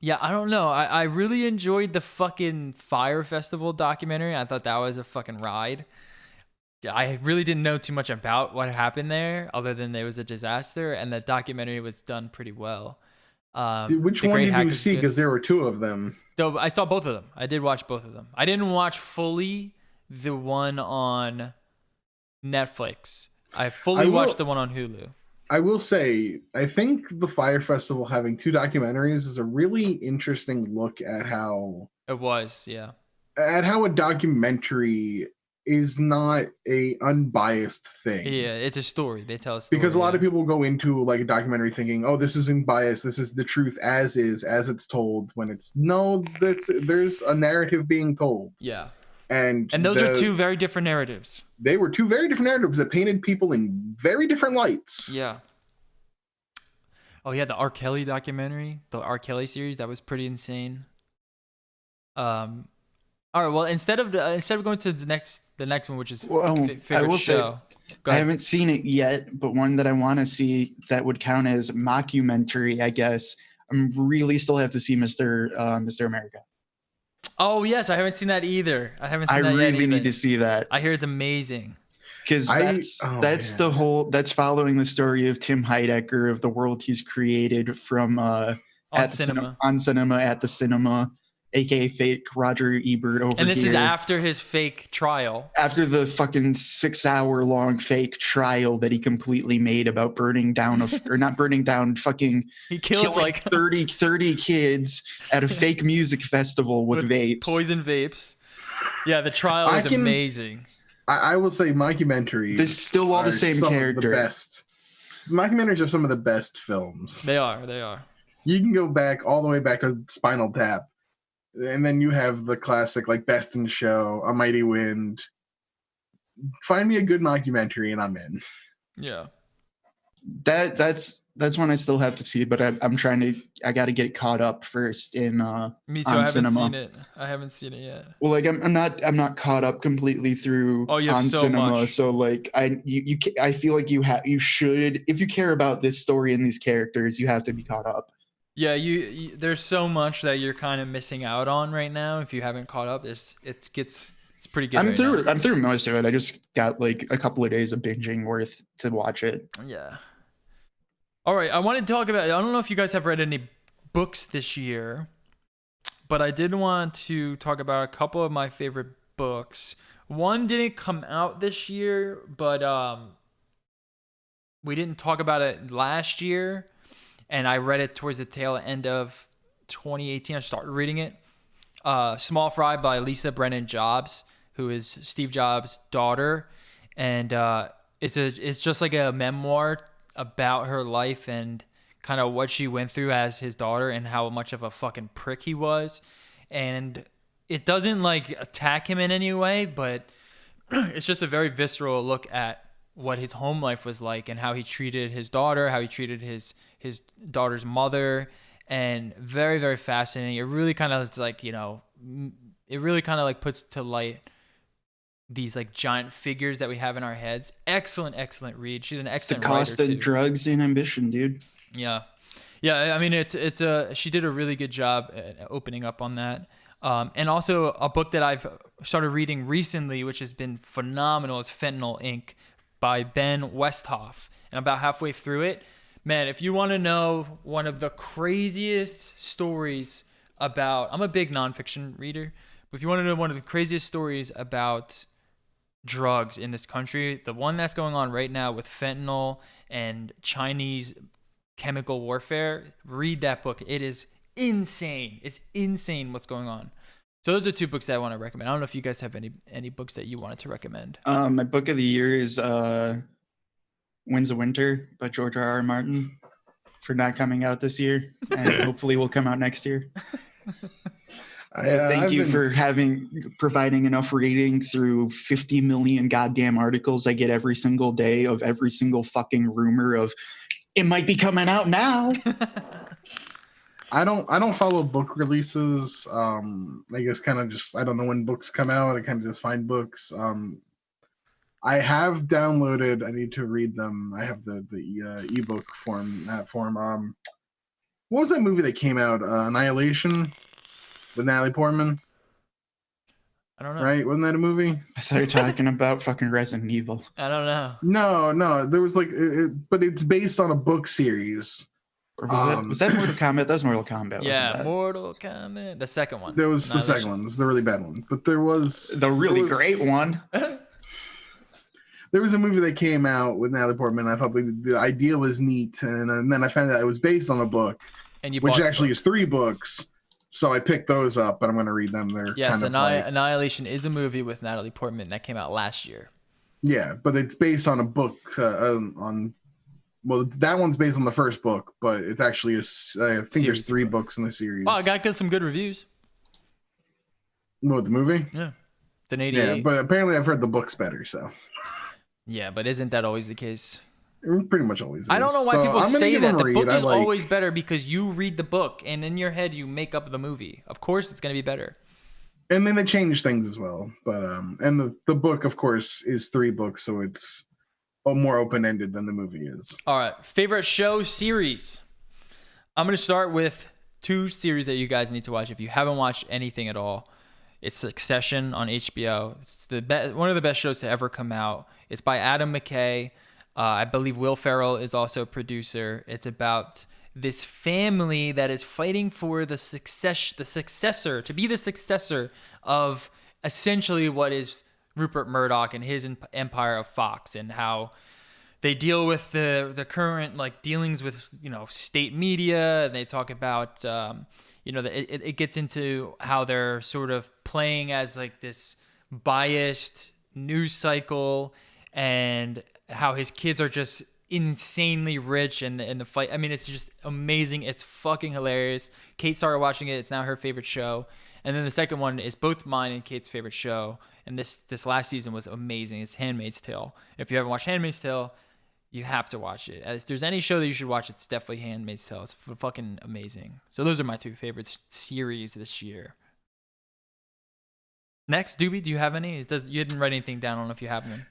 Yeah, I don't know. I really enjoyed the fucking Fire Festival documentary. I thought that was a fucking ride. I really didn't know too much about what happened there, other than there was a disaster, and the documentary was done pretty well. Which The one Great did Hack you was see? good. Because there were two of them. So I saw both of them. I did watch both of them. I didn't watch fully the one on Netflix. I fully watched the one on Hulu. I will say, I think the Fire Festival having two documentaries is a really interesting look at how It was, yeah. a documentary is not a unbiased thing. Yeah, it's a story. They tell a story. Because a lot of yeah. people go into like a documentary thinking, "Oh, this isn't biased. This is the truth as is, as it's told." When it's no, there's a narrative being told, Yeah. and And those are two very different narratives. They were two very different narratives that painted people in very different lights. Yeah. Oh yeah, the R. Kelly documentary, the R. Kelly series, that was pretty insane. All right, well, instead of going to the next one, which is Well, favorite I will show. Go I ahead. haven't seen it yet, but one that I want to see that would count as mockumentary, I guess. I'm really still have to see Mr. America. Oh yes, I haven't seen that either. I haven't seen I that yet really either. need to see that I hear it's amazing. because that's the whole that's following the story of Tim Heidecker of the world he's created from On cinema. on cinema at the cinema, aka fake Roger Ebert over And this here. is after his fake trial. After the fucking 6-hour long fake trial that he completely made about burning down or not burning down, fucking He killed killing like 30 kids at a fake music festival with vapes. poison vapes. Yeah, the trial is amazing. I will say mockumentaries. This is still all the are same some of character. The best. Mockumentaries are some of the best films. They are. You can go back all the way back to Spinal Tap, and then you have the classic like Best in Show, A Mighty Wind. Find me a good mockumentary, and I'm in. Yeah. That's one I still have to see, but I got to get caught up first in Me too. on I haven't cinema. seen it. I haven't seen it yet. Well, like I'm not caught up completely through Oh, you have on so cinema. much. So like I feel like you should, if you care about this story and these characters, you have to be caught up. Yeah, you there's so much that you're kind of missing out on right now if you haven't caught up. It's pretty good. I'm through most of it. I just got like a couple of days of binging worth to watch it. Yeah. All right, I want to talk about. I don't know if you guys have read any books this year, but I did want to talk about a couple of my favorite books. One didn't come out this year, but we didn't talk about it last year, and I read it towards the tail end of 2018. I started reading it. Small Fry by Lisa Brennan Jobs, who is Steve Jobs' daughter, and it's just like a memoir about her life and kind of what she went through as his daughter and how much of a fucking prick he was. And it doesn't like attack him in any way, but it's just a very visceral look at what his home life was like and how he treated his daughter, how he treated his daughter's mother, and very, very fascinating. It really kind of like, it really kind of like puts to light these like giant figures that we have in our heads. Excellent read. She's an excellent writer too. It's the cost of drugs and ambition, dude. Yeah. I mean, she did a really good job at opening up on that. And also a book that I've started reading recently, which has been phenomenal, is Fentanyl Inc. by Ben Westhoff. And about halfway through it, man, if you want to know one of the craziest stories about, I'm a big nonfiction reader, but if you want to know one of the craziest stories about drugs in this country, the one that's going on right now with fentanyl and Chinese chemical warfare, read that book. It is insane. It's insane what's going on. So those are two books that I want to recommend. I don't know if you guys have any books that you wanted to recommend. My book of the year is Winds of Winter by George R.R. Martin, for not coming out this year, and hopefully will come out next year. Thank you for providing enough reading through 50 million goddamn articles I get every single day of every single fucking rumor of it might be coming out now. I don't follow book releases. I guess kind of just, I don't know when books come out. I kind of just find books. I have downloaded. I need to read them. I have the ebook form. What was that movie that came out? Annihilation with Natalie Portman. I don't know. Right? Wasn't that a movie? I thought you were talking about fucking Resident Evil. I don't know. No. There was like, but it's based on a book series. Or was that Mortal Kombat? That was Mortal Kombat. Yeah, wasn't that? Mortal Kombat. The second one. There was the second one. It was the really bad one. But there was the really great one. There was a movie that came out with Natalie Portman. I thought the idea was neat, and then I found out it was based on a book, and which actually is 3 books. So I picked those up, but I'm going to read them. They're kind of Annihilation is a movie with Natalie Portman that came out last year. Yeah, but it's based on a book. Well, that one's based on the first book, but it's actually I think there's 3 books in the series. Wow, I got some good reviews. What, the movie? Yeah, it's an 88. Yeah, but apparently I've heard the books better. So. Yeah, but isn't that always the case? It pretty much always is. I don't know why people say that. The book is always better because you read the book and in your head you make up the movie. Of course it's going to be better. And then they change things as well. But and the book, of course, is 3 books, so it's more open-ended than the movie is. All right. Favorite show series? I'm going to start with 2 series that you guys need to watch if you haven't watched anything at all. It's Succession on HBO. It's one of the best shows to ever come out. It's by Adam McKay. I believe Will Ferrell is also a producer. It's about this family that is fighting for the successor, to be the successor of essentially what is Rupert Murdoch and his empire of Fox, and how they deal with the current dealings with state media. And they talk about it gets into how they're sort of playing as this biased news cycle, and how his kids are just insanely rich in the fight. I mean, it's just amazing. It's fucking hilarious. Kate started watching it. It's now her favorite show. And then the second one is both mine and Kate's favorite show. And this last season was amazing. It's Handmaid's Tale. If you haven't watched Handmaid's Tale, you have to watch it. If there's any show that you should watch, it's definitely Handmaid's Tale. It's fucking amazing. So those are my 2 favorite series this year. Next, Doobie, do you have any? You didn't write anything down. I don't know if you have any.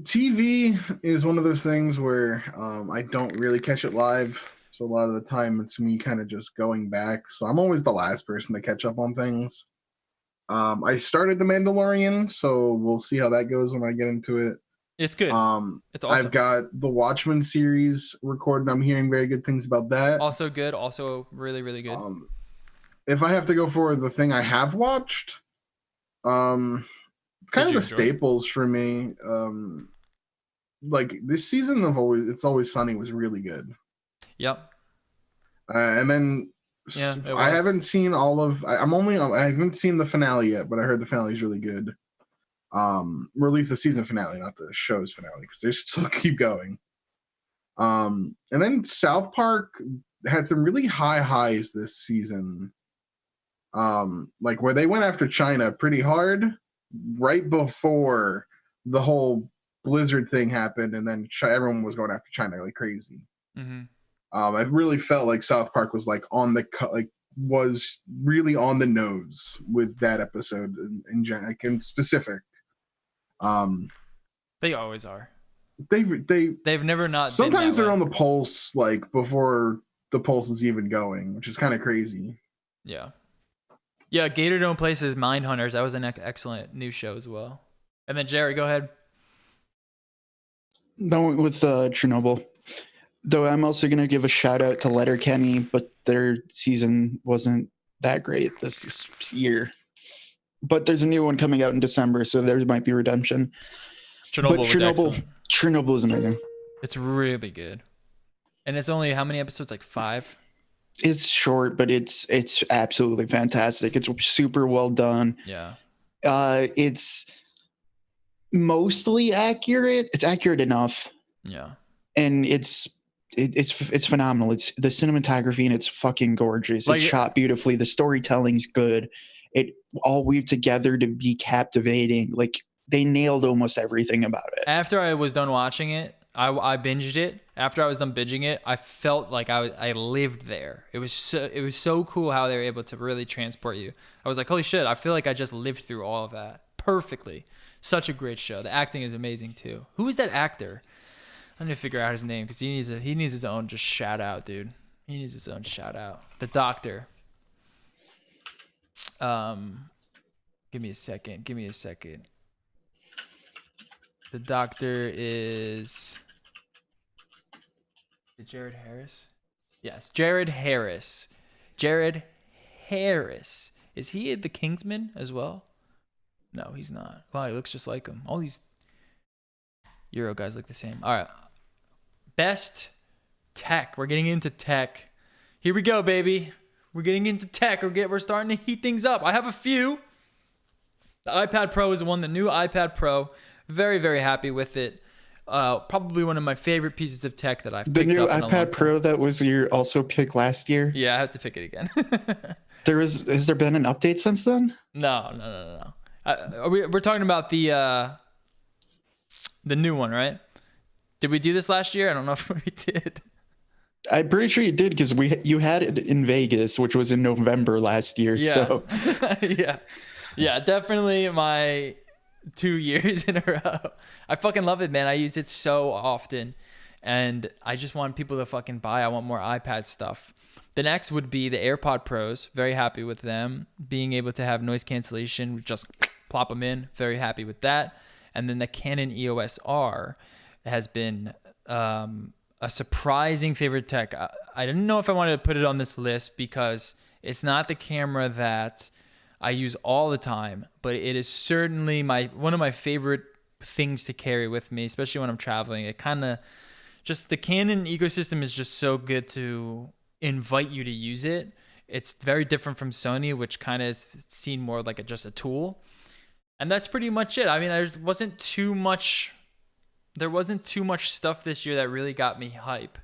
TV is one of those things where I don't really catch it live. So a lot of the time it's me kind of just going back. So I'm always the last person to catch up on things. I started The Mandalorian, so we'll see how that goes when I get into it. It's good. It's awesome. I've got the Watchmen series recorded. I'm hearing very good things about that. Also good. Also really, really good. If I have to go for the thing I have watched, kind of the staples for me. This season of It's Always Sunny was really good. Yep. And then I haven't seen all of. I haven't seen the finale yet, but I heard the finale is really good. Release the season finale, not the show's finale, because they still keep going. And then South Park had some really high highs this season. Where they went after China pretty hard right before the whole Blizzard thing happened, and then everyone was going after China like crazy. Mm-hmm. I really felt like South Park was was really on the nose with that episode in specific. They always are. They've never not. Sometimes they're on the pulse before the pulse is even going, which is kind of crazy. Yeah. Yeah, Gator Dome Places Mindhunters. That was an excellent new show as well. And then Jerry, go ahead. No, with Chernobyl. Though I'm also going to give a shout out to Letterkenny, but their season wasn't that great this year. But there's a new one coming out in December, so there might be redemption. Chernobyl is amazing. It's really good. And it's only how many episodes? 5? It's short, but it's absolutely fantastic. It's super well done. Yeah. It's mostly accurate. It's accurate enough, Yeah. and it's phenomenal. It's the cinematography and it's fucking gorgeous. Like- It's shot beautifully. The storytelling's good. It all weaved together to be captivating. Like they nailed almost everything about it. After I was done watching it, I binged it. After I was done binging it, I felt like I lived there. It was so cool how they were able to really transport you. I was like, holy shit, I feel like I just lived through all of that perfectly. Such a great show. The acting is amazing too. Who is that actor? I need to figure out his name because he needs his own just shout out, dude. He needs his own shout out. The Doctor. Give me a second. The Doctor is it Jared Harris? Yes, Jared Harris. Jared Harris. Is he the Kingsman as well? No, he's not. Wow, he looks just like him. All these Euro guys look the same. All right. Best tech. We're getting into tech. Here we go, baby. We're getting into tech. We're starting to heat things up. I have a few. The iPad Pro is one. The new iPad Pro. Very, very happy with it. Probably one of my favorite pieces of tech that I've picked The new up in a long iPad time. Pro that was your also pick last year. Yeah, I have to pick it again. Has there been an update since then? No. We're talking about the new one, right? Did we do this last year? I don't know if we did. I'm pretty sure you did because you had it in Vegas, which was in November last year. Yeah. So yeah, definitely my 2 years in a row. I fucking love it, man. I use it so often, and I just want people to fucking buy. I want more iPad stuff. The next would be the AirPod Pros. Very happy with them. Being able to have noise cancellation, just plop them in. Very happy with that. And then the Canon EOS R has been a surprising favorite tech. I didn't know if I wanted to put it on this list because it's not the camera that I use all the time, but it is certainly one of my favorite things to carry with me, especially when I'm traveling. It kind of just the Canon ecosystem is just so good to invite you to use it. It's very different from Sony, which kind of is seen more like just a tool. And that's pretty much it. I mean, there wasn't too much stuff this year that really got me hype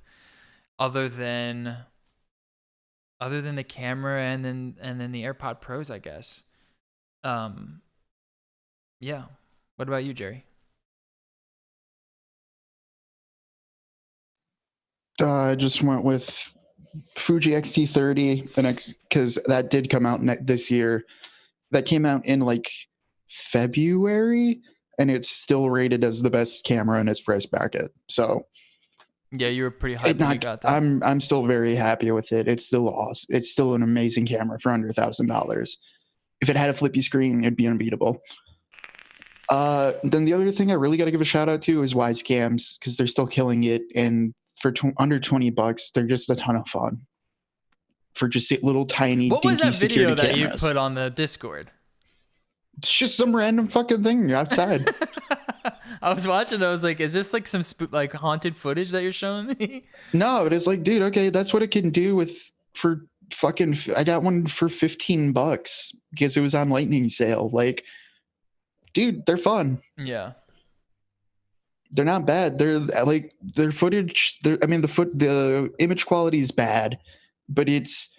other than the camera and then the AirPod Pros, I guess. Yeah. What about you, Jerry? I just went with Fuji X-T30 because that did come out this year. That came out in like February, and it's still rated as the best camera in its price bracket. So yeah, you were pretty hyped when you got that. I'm still very happy with it. It's still awesome. It's still an amazing camera for under $1,000. If it had a flippy screen, it'd be unbeatable. Then the other thing I really got to give a shout out to is Wise Cams because they're still killing it, and for under $20, they're just a ton of fun. For just little tiny, what was dinky that video security that cameras. you put on the Discord? It's just some random fucking thing outside. I was watching. I was like, "Is this like some like haunted footage that you're showing me?" No, it is like, dude, okay, that's what it can do for fucking. I got one for $15 because it was on lightning sale. Like, dude, they're fun. Yeah. They're not bad. They're like their footage. The image quality is bad, but it's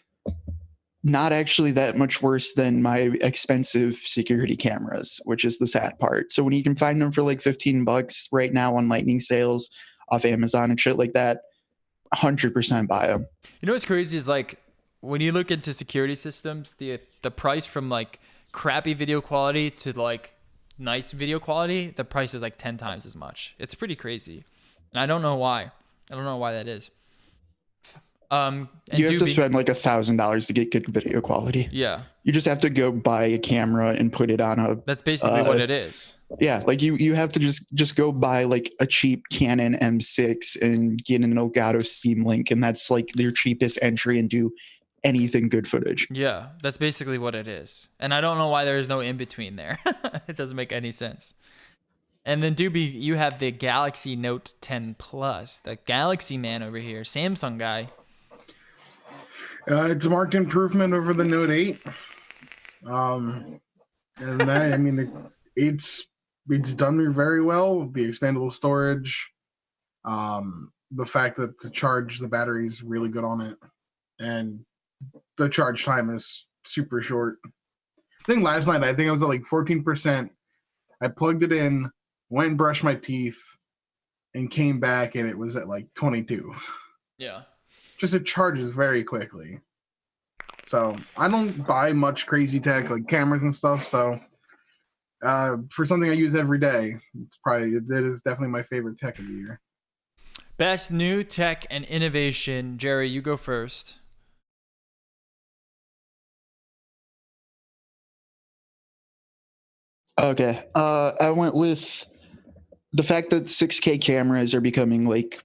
not actually that much worse than my expensive security cameras, which is the sad part. So when you can find them for like $15 right now on lightning sales off Amazon and shit like that, 100% buy them. You know what's crazy is like when you look into security systems, the price from like crappy video quality to like nice video quality, the price is like 10 times as much. It's pretty crazy. And I don't know why. I don't know why that is. And you have to Doobie- spend like $1,000 to get good video quality. Yeah. You just have to go buy a camera and put it on a. That's basically what it is. Yeah, like you have to just go buy like a cheap Canon M6 and get an Elgato Steam Link, and that's like their cheapest entry into anything good footage. Yeah, that's basically what it is. And I don't know why there is no in between there. It doesn't make any sense. And then Doobie, you have the Galaxy Note 10 Plus, the Galaxy man over here, Samsung guy. It's a marked improvement over the Note 8. And that, I mean, it's done me very well. The expandable storage, the fact that the battery is really good on it, and the charge time is super short. I think last night, I was at like 14%. I plugged it in, went and brushed my teeth, and came back, and it was at like 22. Yeah. Just it charges very quickly. So I don't buy much crazy tech like cameras and stuff. So for something I use every day, it is definitely my favorite tech of the year. Best new tech and innovation. Jerry, you go first. Okay. I went with the fact that 6K cameras are becoming like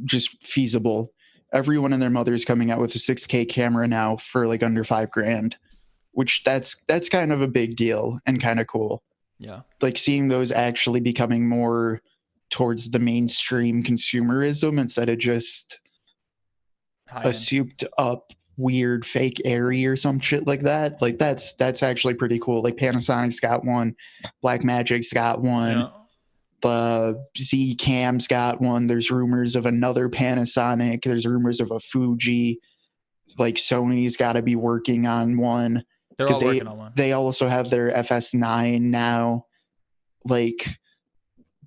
just feasible. Everyone and their mother is coming out with a 6K camera now for like under $5,000, which that's kind of a big deal and kind of cool. Yeah. Like seeing those actually becoming more towards the mainstream consumerism instead of just a souped up weird fake Airy or some shit like that. Like that's actually pretty cool. Like Panasonic's got one, Blackmagic's got one. Yeah. The Z Cam's got one. There's rumors of another Panasonic. There's rumors of a Fuji. Like Sony's got to be working on one. They're all working on one. They also have their FS9 now. Like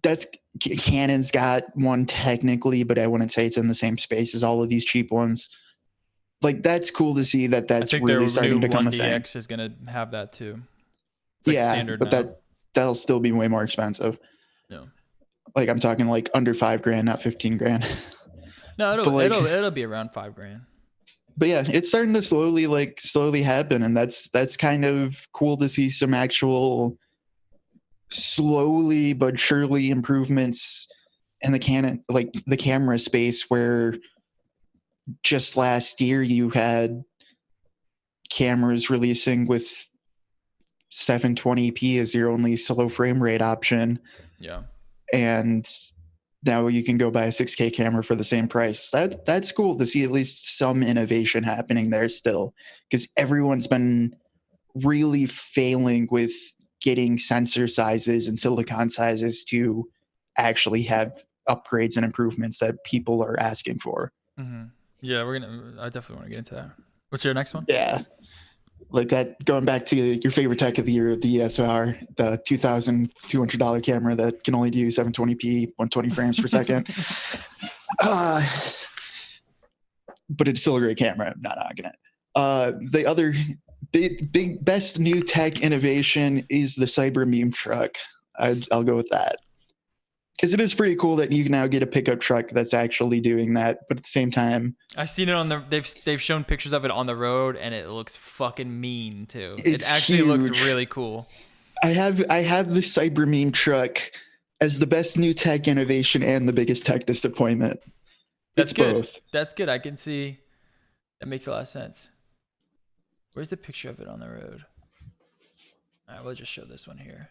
that's Canon's got one technically, but I wouldn't say it's in the same space as all of these cheap ones. Like that's cool to see that that's really starting to come a thing. DX is gonna have that too. It's like yeah, standard but now. that'll still be way more expensive. Yeah. Like I'm talking like under $5,000, not $15,000. No, it'll be around $5,000. But yeah, it's starting to slowly happen, and that's kind of cool to see some actual slowly but surely improvements in the the camera space, where just last year you had cameras releasing with 720p as your only slow frame rate option. Yeah. And now you can go buy a 6K camera for the same price. That's cool to see at least some innovation happening there still, because everyone's been really failing with getting sensor sizes and silicon sizes to actually have upgrades and improvements that people are asking for. Mm-hmm. Yeah, I definitely want to get into that. What's your next one? Yeah. Like that, going back to your favorite tech of the year, the DSLR, the $2,200 camera that can only do 720p, 120 frames per second. But it's still a great camera. I'm not arguing it. The other big best new tech innovation is the Cyberbeam truck. I'll go with that, because it is pretty cool that you can now get a pickup truck that's actually doing that. But at the same time, I've seen it they've shown pictures of it on the road, and it looks fucking mean too. It actually looks really cool. I have the Cyberbeam truck as the best new tech innovation and the biggest tech disappointment. That's good. Both. That's good. I can see. That makes a lot of sense. Where's the picture of it on the road? All right, we'll just show this one here.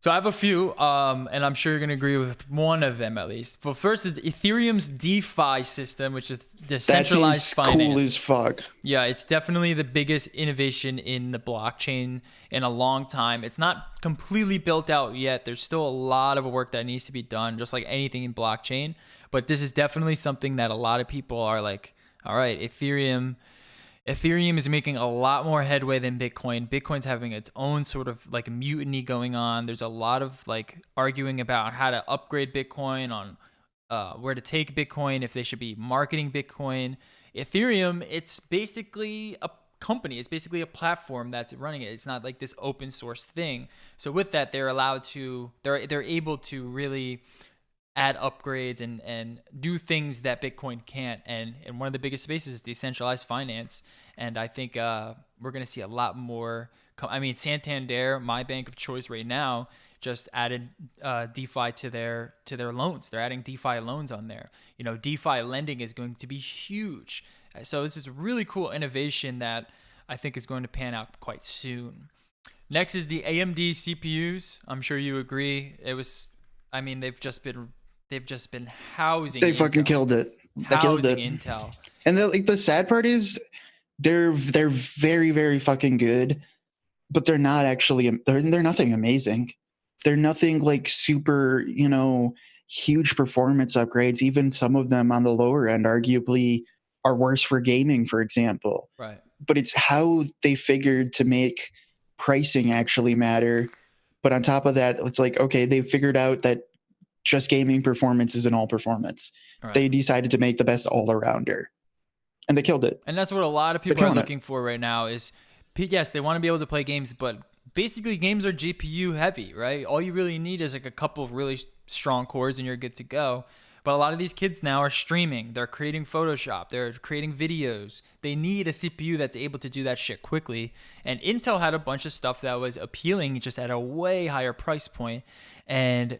So I have a few, and I'm sure you're going to agree with one of them at least. But first is Ethereum's DeFi system, which is decentralized finance. Cool as fuck. Yeah, it's definitely the biggest innovation in the blockchain in a long time. It's not completely built out yet. There's still a lot of work that needs to be done, just like anything in blockchain. But this is definitely something that a lot of people are like, all right, Ethereum is making a lot more headway than Bitcoin. Bitcoin's having its own sort of like mutiny going on. There's a lot of like arguing about how to upgrade Bitcoin, on where to take Bitcoin, if they should be marketing Bitcoin. Ethereum, it's basically a company. It's basically a platform that's running it. It's not like this open source thing. So with that, they're able to really add upgrades and do things that Bitcoin can't. And one of the biggest spaces is decentralized finance. And I think we're going to see a lot more. Santander, my bank of choice right now, just added DeFi to their loans. They're adding DeFi loans on there. DeFi lending is going to be huge. So this is really cool innovation that I think is going to pan out quite soon. Next is the AMD CPUs. I'm sure you agree. They've just been they've just been housing. They fucking Intel. killed it. They killed Housing it. Intel. And the sad part is they're very, very fucking good, but they're not actually, they're nothing amazing. They're nothing like super, huge performance upgrades. Even some of them on the lower end arguably are worse for gaming, for example. Right. But it's how they figured to make pricing actually matter. But on top of that, it's like, okay, they figured out that just gaming performance isn't all performance. Right. They decided to make the best all-arounder. And they killed it. And that's what a lot of people are looking for right now is, yes, they want to be able to play games, but basically games are GPU heavy, right? All you really need is like a couple of really strong cores and you're good to go. But a lot of these kids now are streaming. They're creating Photoshop. They're creating videos. They need a CPU that's able to do that shit quickly. And Intel had a bunch of stuff that was appealing just at a way higher price point. And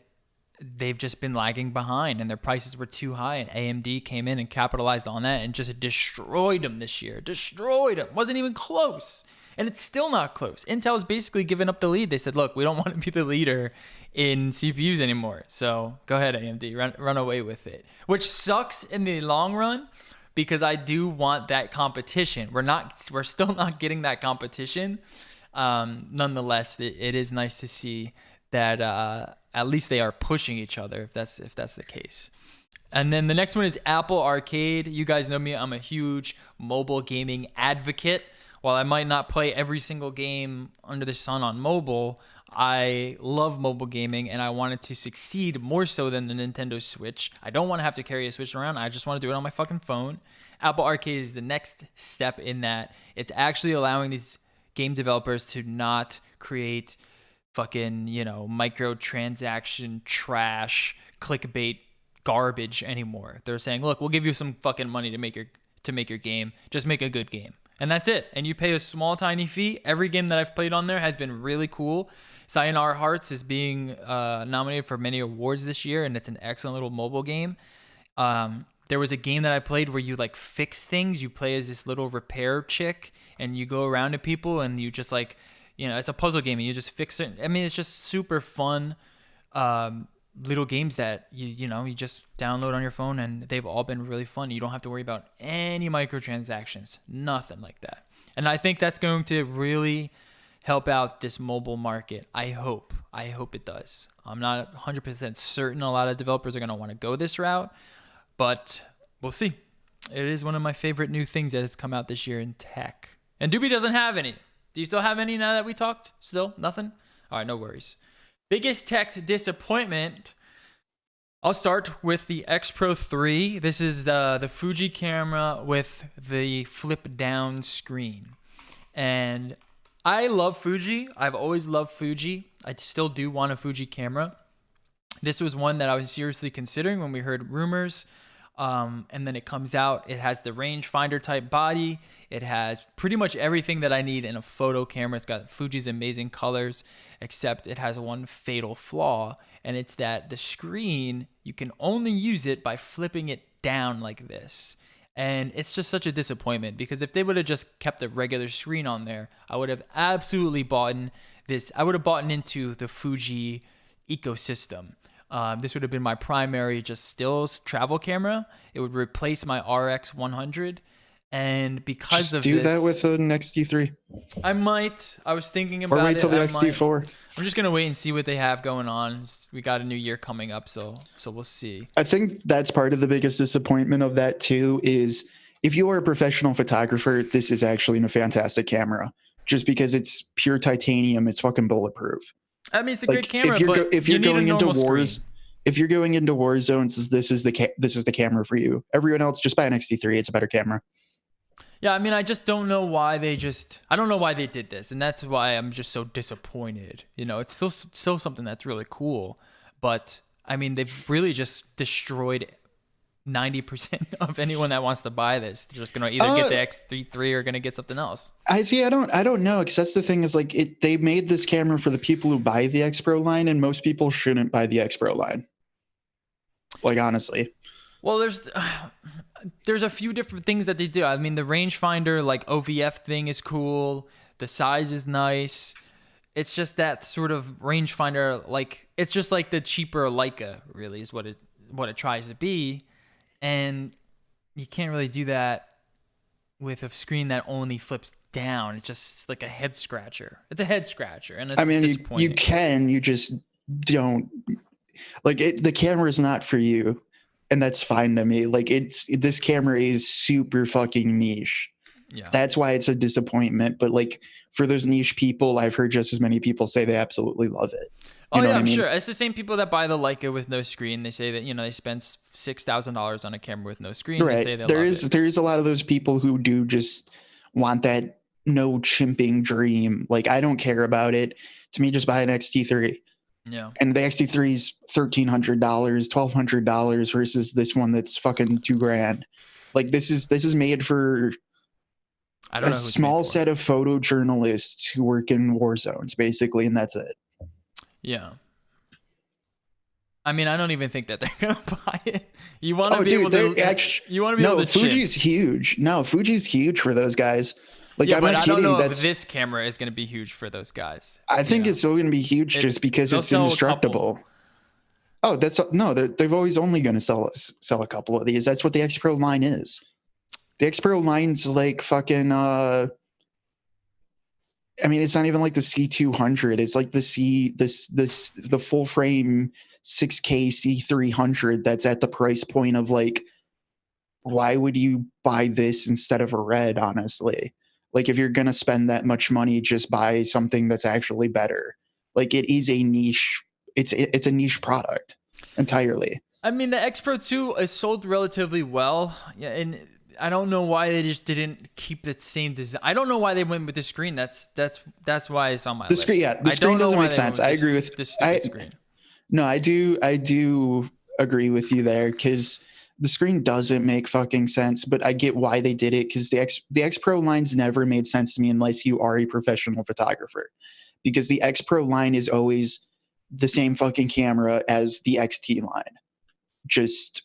they've just been lagging behind and their prices were too high, and AMD came in and capitalized on that and just destroyed them this year. Destroyed them. Wasn't even close. And it's still not close. Intel's basically given up the lead. They said, look, we don't want to be the leader in CPUs anymore. So go ahead, AMD, run away with it. Which sucks in the long run because I do want that competition. We're still not getting that competition. Nonetheless, it is nice to see that at least they are pushing each other, if that's the case. And then the next one is Apple Arcade. You guys know me. I'm a huge mobile gaming advocate. While I might not play every single game under the sun on mobile, I love mobile gaming and I want it to succeed more so than the Nintendo Switch. I don't want to have to carry a Switch around. I just want to do it on my fucking phone. Apple Arcade is the next step in that. It's actually allowing these game developers to not create fucking, microtransaction trash, clickbait garbage anymore. They're saying, look, we'll give you some fucking money to make your game. Just make a good game. And that's it. And you pay a small, tiny fee. Every game that I've played on there has been really cool. Sayonara Hearts is being nominated for many awards this year, and it's an excellent little mobile game. There was a game that I played where you fix things. You play as this little repair chick, and you go around to people, and you just it's a puzzle game, and you just fix it. I mean, it's just super fun little games that you just download on your phone, and they've all been really fun. You don't have to worry about any microtransactions, nothing like that. And I think that's going to really help out this mobile market. I hope it does. I'm not 100% certain a lot of developers are going to want to go this route, but we'll see. It is one of my favorite new things that has come out this year in tech. And Doobie doesn't have any. Do you still have any now that we talked? Still? Nothing? All right, no worries. Biggest tech disappointment. I'll start with the X Pro 3. This is the Fuji camera with the flip down screen. And I love Fuji. I've always loved Fuji. I still do want a Fuji camera. This was one that I was seriously considering when we heard rumors. And then it comes out. It has the rangefinder type body. It has pretty much everything that I need in a photo camera. It's got Fuji's amazing colors, except it has one fatal flaw, and it's that the screen, you can only use it by flipping it down like this. And it's just such a disappointment because if they would have just kept a regular screen on there, I would have absolutely bought this. I would have bought into the Fuji ecosystem. This would have been my primary just stills travel camera. It would replace my RX 100. And because just of do this, that with an XT3. I might. I was thinking about it. Or wait till the XT4. I'm just gonna wait and see what they have going on. We got a new year coming up, so we'll see. I think that's part of the biggest disappointment of that too. Is if you are a professional photographer, this is actually a fantastic camera. Just because it's pure titanium, it's fucking bulletproof. I mean, it's a great camera, if you're going into wars, screen. If you're going into war zones, this is the camera for you. Everyone else, just buy an XT3. It's a better camera. Yeah, I mean, I just don't know why I don't know why they did this, and that's why I'm just so disappointed. It's still something that's really cool, but I mean, they've really just destroyed 90% of anyone that wants to buy this. They're just gonna either get the X3 or gonna get something else. I don't know, because that's the thing is they made this camera for the people who buy the X Pro line, and most people shouldn't buy the X Pro line. Honestly. Well, there's a few different things that they do. I mean, the rangefinder OVF thing is cool. The size is nice. It's just that sort of rangefinder, it's just like the cheaper Leica, really, is what what it tries to be, and you can't really do that with a screen that only flips down. It's just like a head scratcher. It's a head scratcher, and it's I mean, disappointing. you can, you just don't like it. The camera is not for you, and that's fine to me. Like this camera is super fucking niche. Yeah. That's why it's a disappointment. But like for those niche people, I've heard just as many people say they absolutely love it. Oh yeah, what I I'm mean? sure. It's the same people that buy the Leica with no screen. They say that they spend $6,000 on a camera with no screen. Right. They say they There love is it. there is a lot of those people who do just want that no chimping dream. Like I don't care about it. To me, just buy an XT3. Yeah. And the XT3 is $1,300, $1,200 versus this one that's fucking $2,000. Like this is made for I don't a know who it's small made for. set of photojournalists who work in war zones, basically, and that's it. Yeah. I mean, I don't even think that they're gonna buy it. You want to Oh, be dude, able they to. actually You want to be no. able to. chip. Fuji's huge. No, Fuji's huge for those guys. Like Yeah, I'm but not I don't kidding. know if That's this camera is going to be huge for those guys. I think Yeah. it's still going to be huge just because they'll it's sell a indestructible. Oh, that's no. They've always only going to sell a couple of these. That's what the X Pro line is. The X Pro line's like fucking. I mean, it's not even like the C200. It's like the full frame 6K C300. That's at the price point of like, why would you buy this instead of a Red? Honestly, like if you're gonna spend that much money, just buy something that's actually better. Like it is a niche. It's a niche product entirely. I mean, the X Pro 2 is sold relatively well. Yeah, and I don't know why they just didn't keep the same design. I don't know why they went with the screen. That's why it's on my list. Screen, yeah, the I screen don't know doesn't why make they sense. went I with agree with this stupid screen. No, I do agree with you there because the screen doesn't make fucking sense, but I get why they did it because the X Pro lines never made sense to me unless you are a professional photographer. Because the X Pro line is always the same fucking camera as the XT line. Just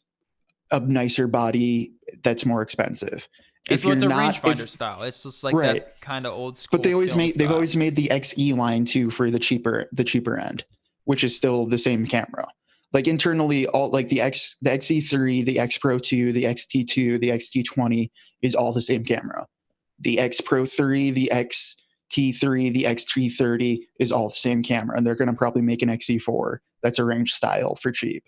a nicer body that's more expensive. It's a rangefinder style. It's just like Right. that kind of old school. But they've always style. made the XE line too for the cheaper end, which is still the same camera. Like internally, all like the XE3, the X Pro 2, the XT2, the XT20 is all the same camera. The X Pro 3, the XT3, the XT30 is all the same camera, and they're going to probably make an XE4 that's a range style for cheap.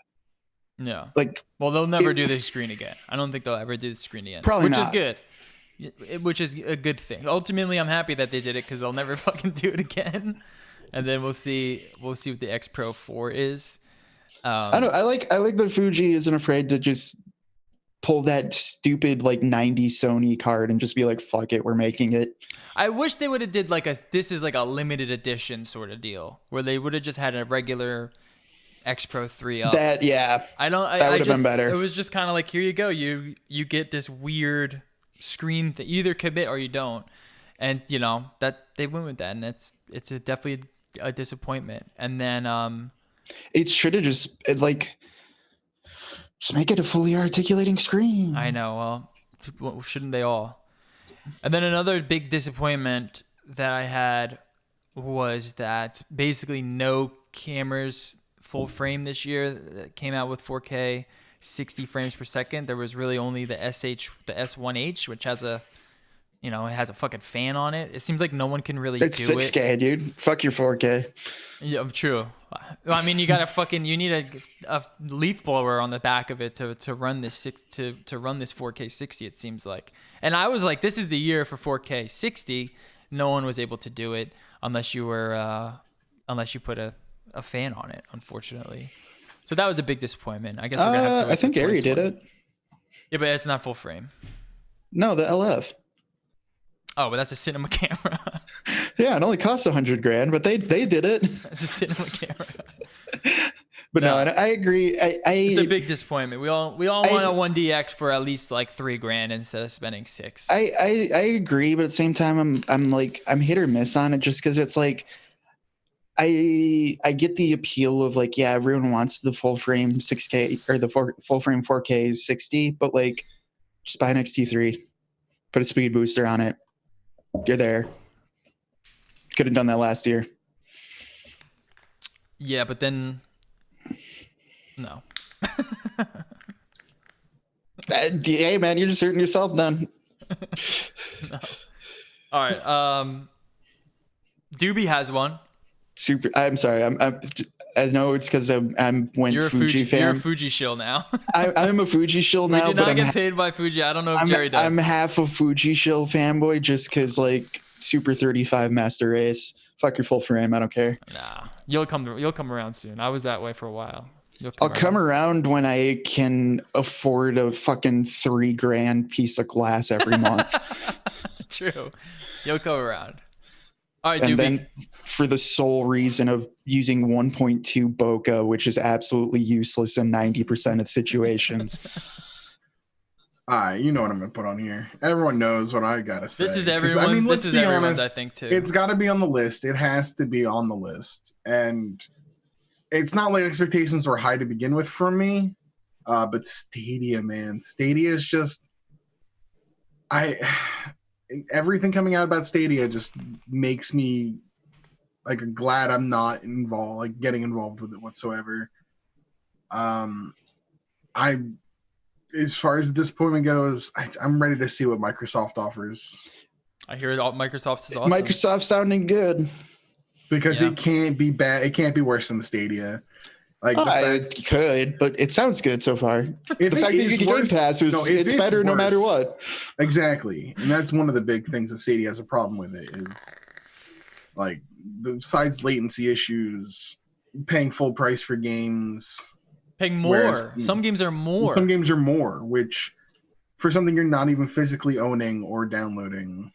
Yeah. Like, well, they'll never do the screen again. I don't think they'll ever do the screen again. Probably which not. is good. Which is a good thing. Ultimately, I'm happy that they did it because they'll never fucking do it again. And then we'll see what the X Pro 4 is. I don't. I like that Fuji isn't afraid to just pull that stupid like 90s Sony card and just be like, "Fuck it, we're making it." I wish they would have did like this is like a limited edition sort of deal where they would have just had a regular X Pro 3 up. That yeah. I don't. That would have been better. It was just kind of like, here you go. You get this weird screen that you either commit or you don't, and that they went with that, and it's definitely a disappointment. And then it should have just make it a fully articulating screen. I know. Well, shouldn't they all? And then another big disappointment that I had was that basically no cameras full frame this year that came out with 4K 60 frames per second. There was really only the S1H, which has a it has a fucking fan on it. It seems like no one can really It's do 6K, dude. Fuck your 4K. Yeah, true. Well, I mean, you need a leaf blower on the back of it to run this to run this 4K 60. It seems like, and I was like, this is the year for 4K 60. No one was able to do it unless you put a fan on it, unfortunately. So that was a big disappointment. I guess we're gonna have to wait I think for Ari did 2020. it. Yeah, but it's not full frame. No, the LF. Oh, but that's a cinema camera. Yeah, it only costs $100,000, but they did it. That's a cinema camera. But no, I agree. It's a big disappointment. We all want a 1DX for at least like $3,000 instead of spending $6,000. I agree, but at the same time, I'm hit or miss on it just because it's like I get the appeal of like, yeah, everyone wants the full frame 6K or the full frame 4K 60, but like just buy an XT3, put a speed booster on it. You're there. Could have done that last year. Yeah, but then no. Hey man, you're just hurting yourself then. No. All right. Doobie has one. Super. I'm sorry. I know it's because I'm went You're a Fuji fan. You're a Fuji shill now. I'm a Fuji shill We now, did but not get paid by Fuji. I don't know if Jerry does. I'm half a Fuji shill fanboy just because like Super 35 Master Race. Fuck your full frame. I don't care. Nah, you'll come around soon. I was that way for a while. I'll come around when I can afford a fucking $3,000 piece of glass every month. True. You'll come around. All right, and Doobie. then for the sole reason of using 1.2 bokeh, which is absolutely useless in 90% of situations. You know what I'm gonna put on here. Everyone knows what I gotta say. This is everyone. I mean, this is be everyone's, honest, I think, too. it's got to be on the list. It has to be on the list, and it's not like expectations were high to begin with for me. But Stadia, man, Stadia is just everything coming out about Stadia just makes me like glad I'm not involved, like getting involved with it whatsoever. As far as disappointment goes, I'm ready to see what Microsoft offers. I hear Microsoft is awesome. Microsoft sounding good. Because it can't be bad. It can't be worse than Stadia. Like it could, but it sounds good so far. The fact that you get Game Pass is it's better worse. No matter what. Exactly. And that's one of the big things that Stadia has a problem with it is like besides latency issues, paying full price for games. Paying more. Some games are more. Some games are more, which for something you're not even physically owning or downloading.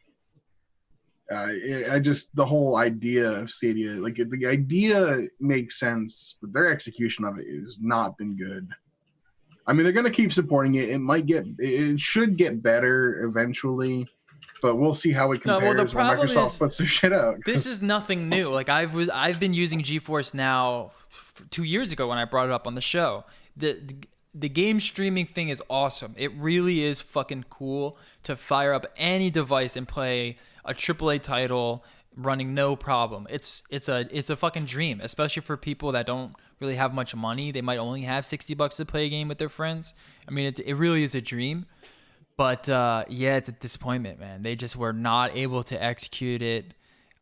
The whole idea of Stadia, like the idea makes sense, but their execution of it has not been good. I mean, they're going to keep supporting it. It should get better eventually, but we'll see how it compares when Microsoft puts their shit out. This is nothing new. Like I've been using GeForce now 2 years ago when I brought it up on the show. The game streaming thing is awesome. It really is fucking cool to fire up any device and play a AAA title running no problem. It's a fucking dream, especially for people that don't really have much money. They might only have $60 to play a game with their friends. I mean, it really is a dream. But it's a disappointment, man. They just were not able to execute it.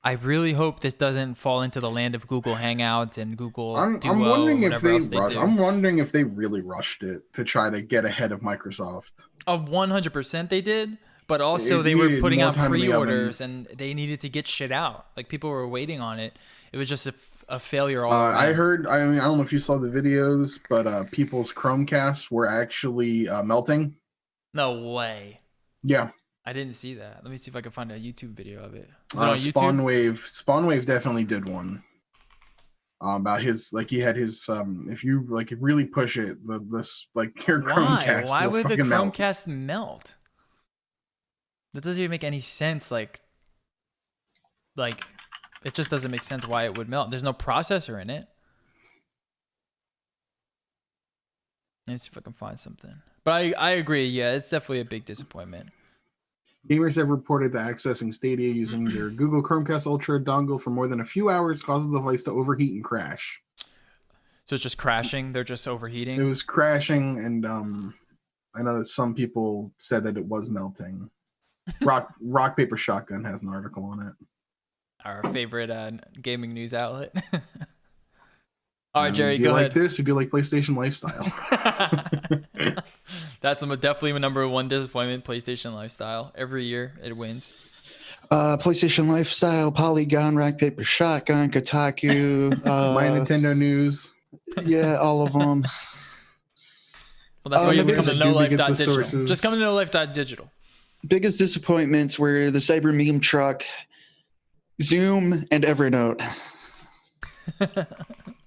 I really hope this doesn't fall into the land of Google Hangouts and Google Duo. I'm wondering if they really rushed it to try to get ahead of Microsoft. 100% they did. But also they were putting out pre-orders and they needed to get shit out. Like people were waiting on it. It was just a failure all around. I don't know if you saw the videos, but people's Chromecasts were actually melting. No way. Yeah. I didn't see that. Let me see if I can find a YouTube video of it. Is it on YouTube? Spawnwave definitely did one. About his, like he had his if you like really push it, this like your Chromecast. Why would the Chromecast melt? That doesn't even make any sense. Like it just doesn't make sense why it would melt. There's no processor in it. Let me see if I can find something. But I agree. Yeah, it's definitely a big disappointment. Gamers have reported that accessing Stadia using their Google Chromecast Ultra dongle for more than a few hours causes the device to overheat and crash. So it's just crashing? They're just overheating? It was crashing, and I know that some people said that it was melting. Rock Paper Shotgun has an article on it. Our favorite gaming news outlet. All right, Jerry, go ahead. Like this, if you like PlayStation Lifestyle. That's definitely my number one disappointment, PlayStation Lifestyle. Every year it wins. PlayStation Lifestyle, Polygon, Rock Paper Shotgun, Kotaku. My Nintendo News. Yeah, all of them. Well, that's why you have to come to NoLife.digital. Just come to NoLife.digital. Biggest disappointments were the Cyber Meme Truck, Zoom, and Evernote.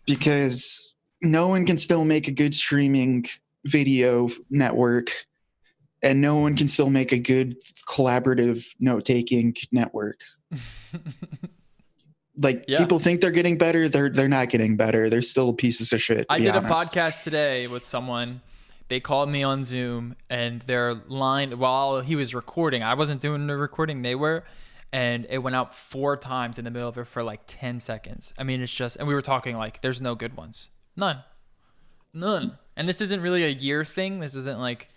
Because no one can still make a good streaming video network, and no one can still make a good collaborative note-taking network. People think they're getting better. They're not getting better. They're still pieces of shit. I did a podcast today with someone. They called me on Zoom, and their line, while he was recording, I wasn't doing the recording, they were, and it went out 4 times in the middle of it for like 10 seconds. I mean, it's just, and we were talking like, there's no good ones. None. And And this isn't really a year thing. This isn't like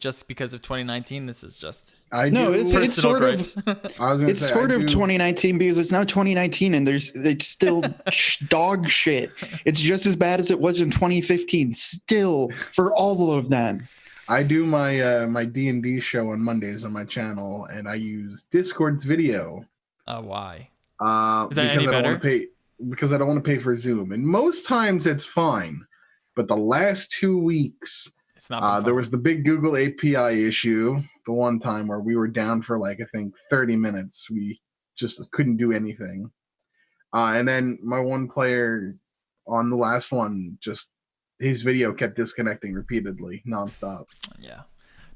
just because of 2019. This is just No, it's personal sort gripes. of I was gonna it's say, sort I of do- 2019 because it's now 2019 and it's still dog shit. It's just as bad as it was in 2015. Still, for all of them. I do my my D&D show on Mondays on my channel, and I use Discord's video. Why? Is that any better? Because I don't want to pay for Zoom, and most times it's fine. But the last 2 weeks, It's not. Been there fun. was the big Google API issue. The one time where we were down for like I think 30 minutes, we just couldn't do anything. And then my one player on the last one, just his video kept disconnecting repeatedly, nonstop. Yeah,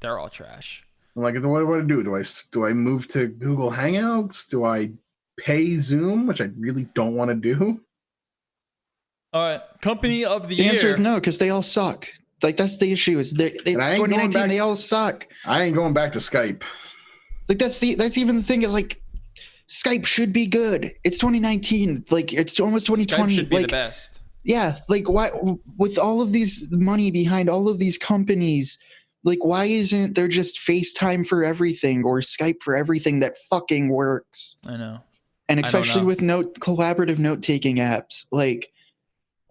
they're all trash. I'm like, what do I do? Do I move to Google Hangouts? Do I pay Zoom, which I really don't want to do? All right, company of the The year. answer is no, because they all suck. Like that's the issue. It's I ain't going 2019. back- They all suck. I ain't going back to Skype. Like that's even the thing is like Skype should be good. It's 2019. Like it's almost Skype 2020. should be Like the best. yeah, like why with all of these money behind all of these companies, like why isn't there just FaceTime for everything or Skype for everything that fucking works? I know. And don't especially know. with collaborative note-taking apps, like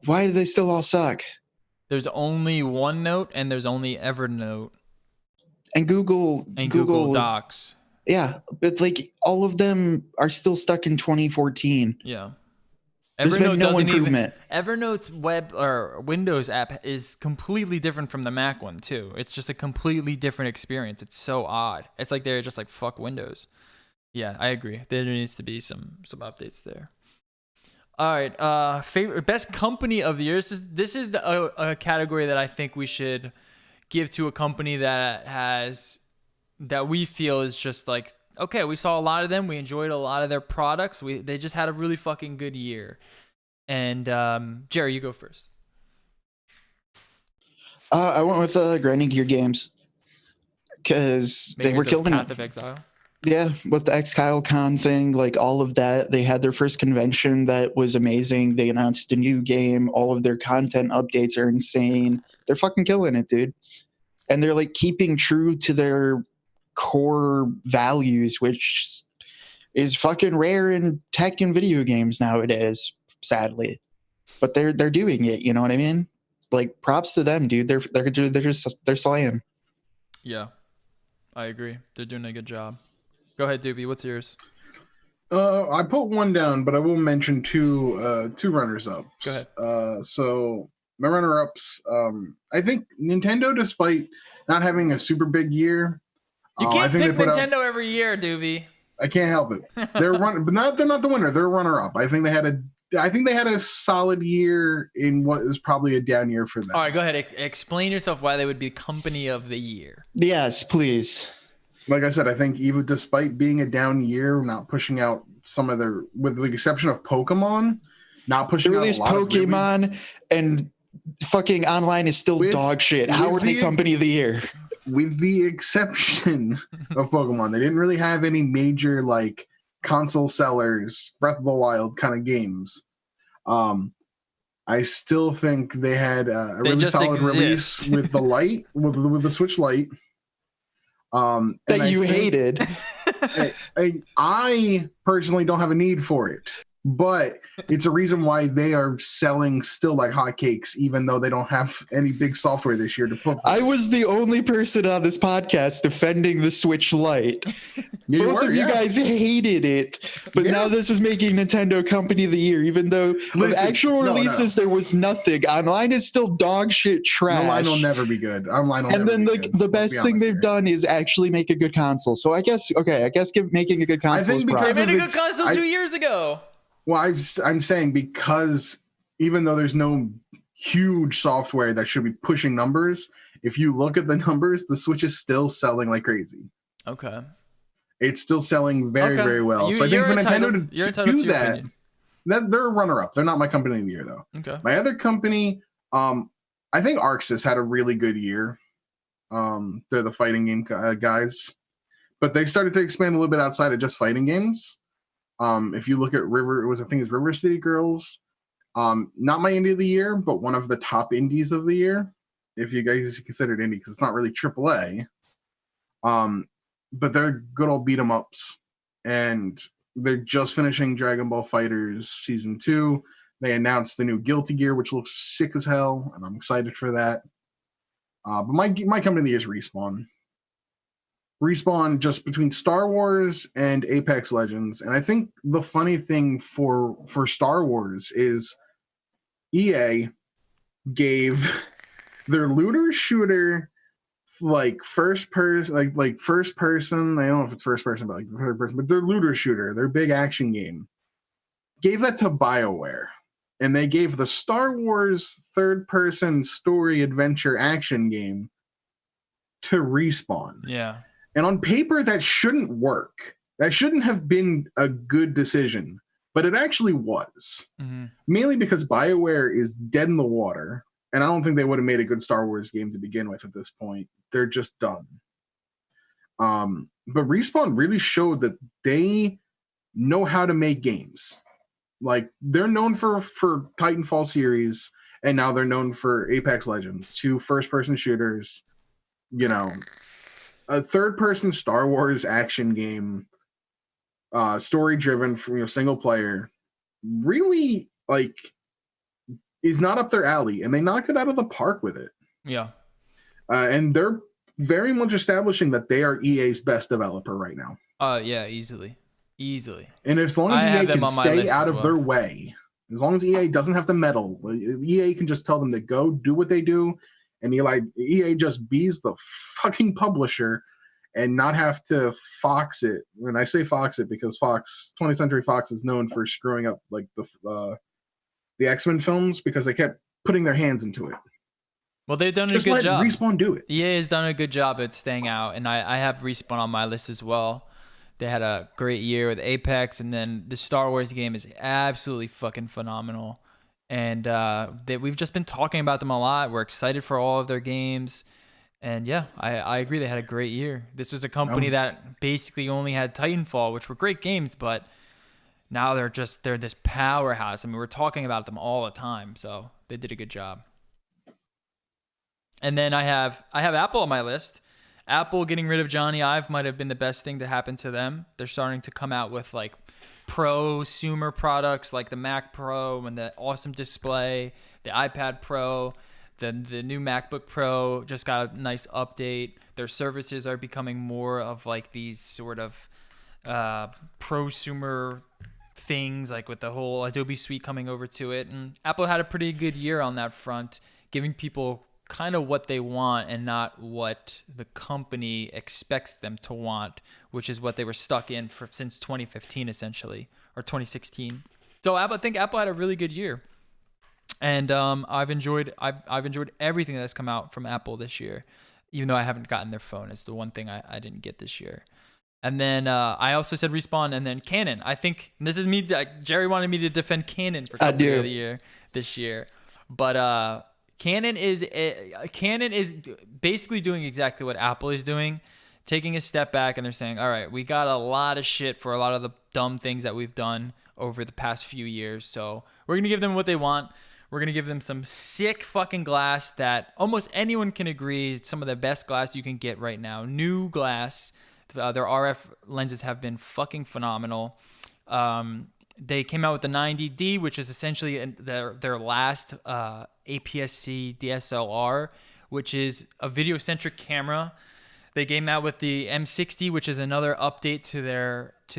why do they still all suck? There's only OneNote and there's only Evernote And Google and Google Docs. Yeah, but like all of them are still stuck in 2014. Yeah. There's been no improvement. Evernote's web or Windows app is completely different from the Mac one too. It's just a completely different experience. It's so odd. It's like they're just like fuck Windows. Yeah, I agree. There needs to be some updates there. All right, favorite best company of the year. This is a category that I think we should give to a company that we feel is just like, okay, we saw a lot of them. We enjoyed a lot of their products. They just had a really fucking good year. And Jerry, you go first. I went with Grinding Gear Games because they were Makers of killing Path it. of Exile. Yeah, with the XKyleCon thing, like all of that. They had their first convention that was amazing. They announced a new game. All of their content updates are insane. They're fucking killing it, dude. And they're like keeping true to their core values, which is fucking rare in tech and video games nowadays, sadly. But they're doing it, you know what I mean? Like props to them, dude. They're slaying. Yeah, I agree. They're doing a good job. Go ahead, Doobie. What's yours? I put one down, but I will mention two runners up. Go ahead. So my runner ups, I think Nintendo, despite not having a super big year, You I can't think pick they put Nintendo every year, Doobie. I can't help it. They're not the winner. They're runner up. I think they had a solid year in what is probably a down year for them. All right, go ahead. Explain yourself why they would be company of the year. Yes, please. Like I said, I think even despite being a down year, not pushing out some of their, with the exception of Pokemon, not They pushing out a released lot of really- Pokemon and fucking online is still With- dog shit. How with are they the- company of the year? with the exception of Pokemon. They didn't really have any major like console sellers, Breath of the Wild kind of games. I still think they had a They really just solid exist. release with the Lite, with the Switch Lite. And That I you think- hated. I personally don't have a need for it, but it's a reason why they are selling still like hotcakes, even though they don't have any big software this year to put. I was the only person on this podcast defending the Switch Lite. You Both were, of you yeah. guys hated it, but Yeah. now this is making Nintendo company of the year, even though of Listen, actual no, releases there was nothing. Online is still dog shit trash. Online will never be good. Online will And never then be like good. the Let's best be thing honest they've here. done is actually make a good console. So I guess making a good console is think props. I because made a good it's- console I- 2 years ago. Well, I'm saying because even though there's no huge software that should be pushing numbers, if you look at the numbers, the Switch is still selling like crazy. Okay. It's still selling very, Okay. very well. You- So I think you're for Nintendo entitled- to, you're to entitled do to your that, opinion. they're a runner-up. They're not my company of the year, though. Okay. My other company, I think Arxis had a really good year. They're the fighting game guys, but they started to expand a little bit outside of just fighting games. If you look at I think it's River City Girls. Not my indie of the year, but one of the top indies of the year. if you guys consider it indie, because it's not really AAA. But they're good old beat 'em ups, and they're just finishing Dragon Ball Fighters Season 2. They announced the new Guilty Gear, which looks sick as hell, and I'm excited for that. But my company is Respawn. Respawn, just between Star Wars and Apex Legends. And I think the funny thing for Star Wars is EA gave their looter shooter first person, first person. I don't know if it's first person, but the third person. But their looter shooter, their big action game, gave that to BioWare, and they gave the Star Wars third person story adventure action game to Respawn. Yeah. And on paper, that shouldn't work. That shouldn't have been a good decision, but it actually was. Mm-hmm. Mainly because BioWare is dead in the water, and I don't think they would have made a good Star Wars game to begin with at this point. They're just done. But Respawn really showed that they know how to make games. Like, they're known for Titanfall series, and now they're known for Apex Legends, 2 first-person shooters, a third-person Star Wars action game, story-driven, single player, really, is not up their alley, and they knocked it out of the park with it. Yeah. And they're very much establishing that they are EA's best developer right now. Yeah, easily. And as long as EA can stay out of their way, as long as EA doesn't have to meddle, EA can just tell them to go do what they do, and EA just bees the fucking publisher and not have to Fox it. When I say Fox it, because 20th Century Fox is known for screwing up the X-Men films because they kept putting their hands into it. Well, they've done just a good job. Respawn do it. EA has done a good job at staying out, and I have Respawn on my list as well. They had a great year with Apex, and then the Star Wars game is absolutely fucking phenomenal. And we've just been talking about them a lot. We're excited for all of their games. And yeah, I agree. They had a great year. This was a company that basically only had Titanfall, which were great games, but now they're this powerhouse. I mean, we're talking about them all the time, so they did a good job. And then I have Apple on my list. Apple getting rid of Johnny Ive might have been the best thing to happen to them. They're starting to come out with prosumer products like the Mac Pro and the awesome display, the iPad Pro, the new MacBook Pro just got a nice update. Their services are becoming more of these sort of prosumer things, with the whole Adobe Suite coming over to it. And Apple had a pretty good year on that front, giving people kind of what they want and not what the company expects them to want, which is what they were stuck in since 2015 essentially, or 2016. So I think Apple had a really good year, and I've enjoyed everything that's come out from Apple this year, even though I haven't gotten their phone. It's the one thing I didn't get this year. And then I also said Respawn, and then Canon. I think this is me. Jerry wanted me to defend Canon for Company of the Year this year, but Canon is basically doing exactly what Apple is doing, taking a step back, and they're saying, all right, we got a lot of shit for a lot of the dumb things that we've done over the past few years, so we're going to give them what they want. We're going to give them some sick fucking glass that almost anyone can agree is some of the best glass you can get right now. New glass. Their RF lenses have been fucking phenomenal. They came out with the 90D, which is essentially their last APS-C DSLR, which is a video-centric camera. They came out with the M60, which is another update to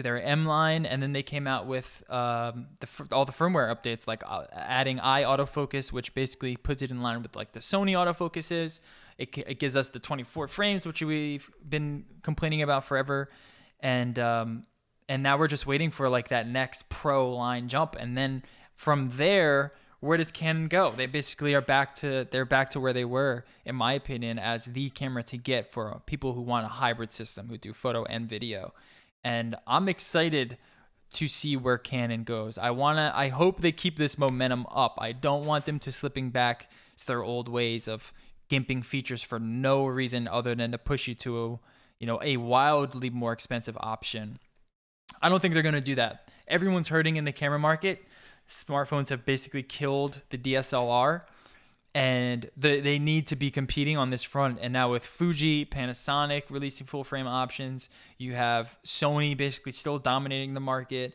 their M line, and then they came out with all the firmware updates, like adding eye autofocus, which basically puts it in line with the Sony autofocuses. It gives us the 24 frames, which we've been complaining about forever, and now we're just waiting for that next pro line jump, and then from there, where does Canon go? They basically are back to where they were, in my opinion, as the camera to get for people who want a hybrid system, who do photo and video. And I'm excited to see where Canon goes. I hope they keep this momentum up. I don't want them to slipping back to their old ways of gimping features for no reason other than to push you to a wildly more expensive option. I don't think they're going to do that. Everyone's hurting in the camera market. Smartphones have basically killed the DSLR, and they need to be competing on this front. And now with Fuji, Panasonic releasing full frame options, you have Sony basically still dominating the market.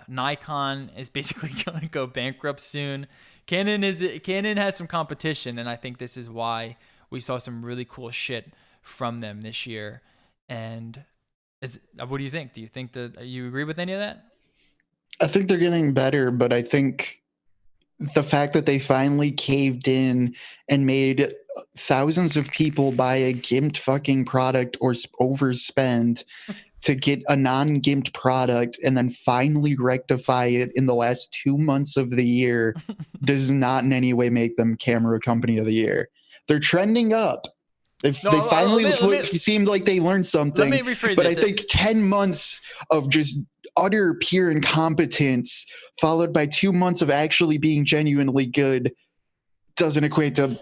Nikon is basically going to go bankrupt soon. Canon has some competition, and I think this is why we saw some really cool shit from them this year. And what do you think? Do you think that you agree with any of that? I think they're getting better, but I think the fact that they finally caved in and made thousands of people buy a gimped fucking product or overspend to get a non-gimped product and then finally rectify it in the last 2 months of the year does not in any way make them camera company of the year. They're trending up. They finally seemed like they learned something. Let me rephrase but it. I think 10 months of just utter pure incompetence followed by 2 months of actually being genuinely good doesn't equate to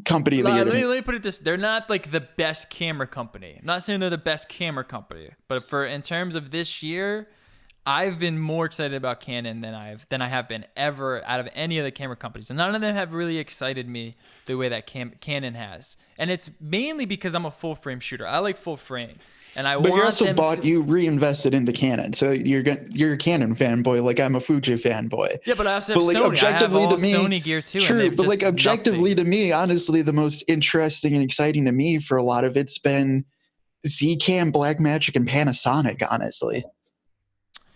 company of the year. Let me put it this: they're not like the best camera company. I'm not saying they're the best camera company, but in terms of this year, I've been more excited about Canon than I have been ever out of any of the camera companies. And none of them have really excited me the way that Canon has. And it's mainly because I'm a full frame shooter. I like full frame. And but you also you reinvested into Canon, so you're a Canon fanboy, like I'm a Fuji fanboy. Yeah, but I also have Sony. Objectively, I have all to me, Sony gear too. True, but like objectively to me, honestly, the most interesting and exciting to me for a lot of it's been Zcam, Blackmagic, and Panasonic. Honestly,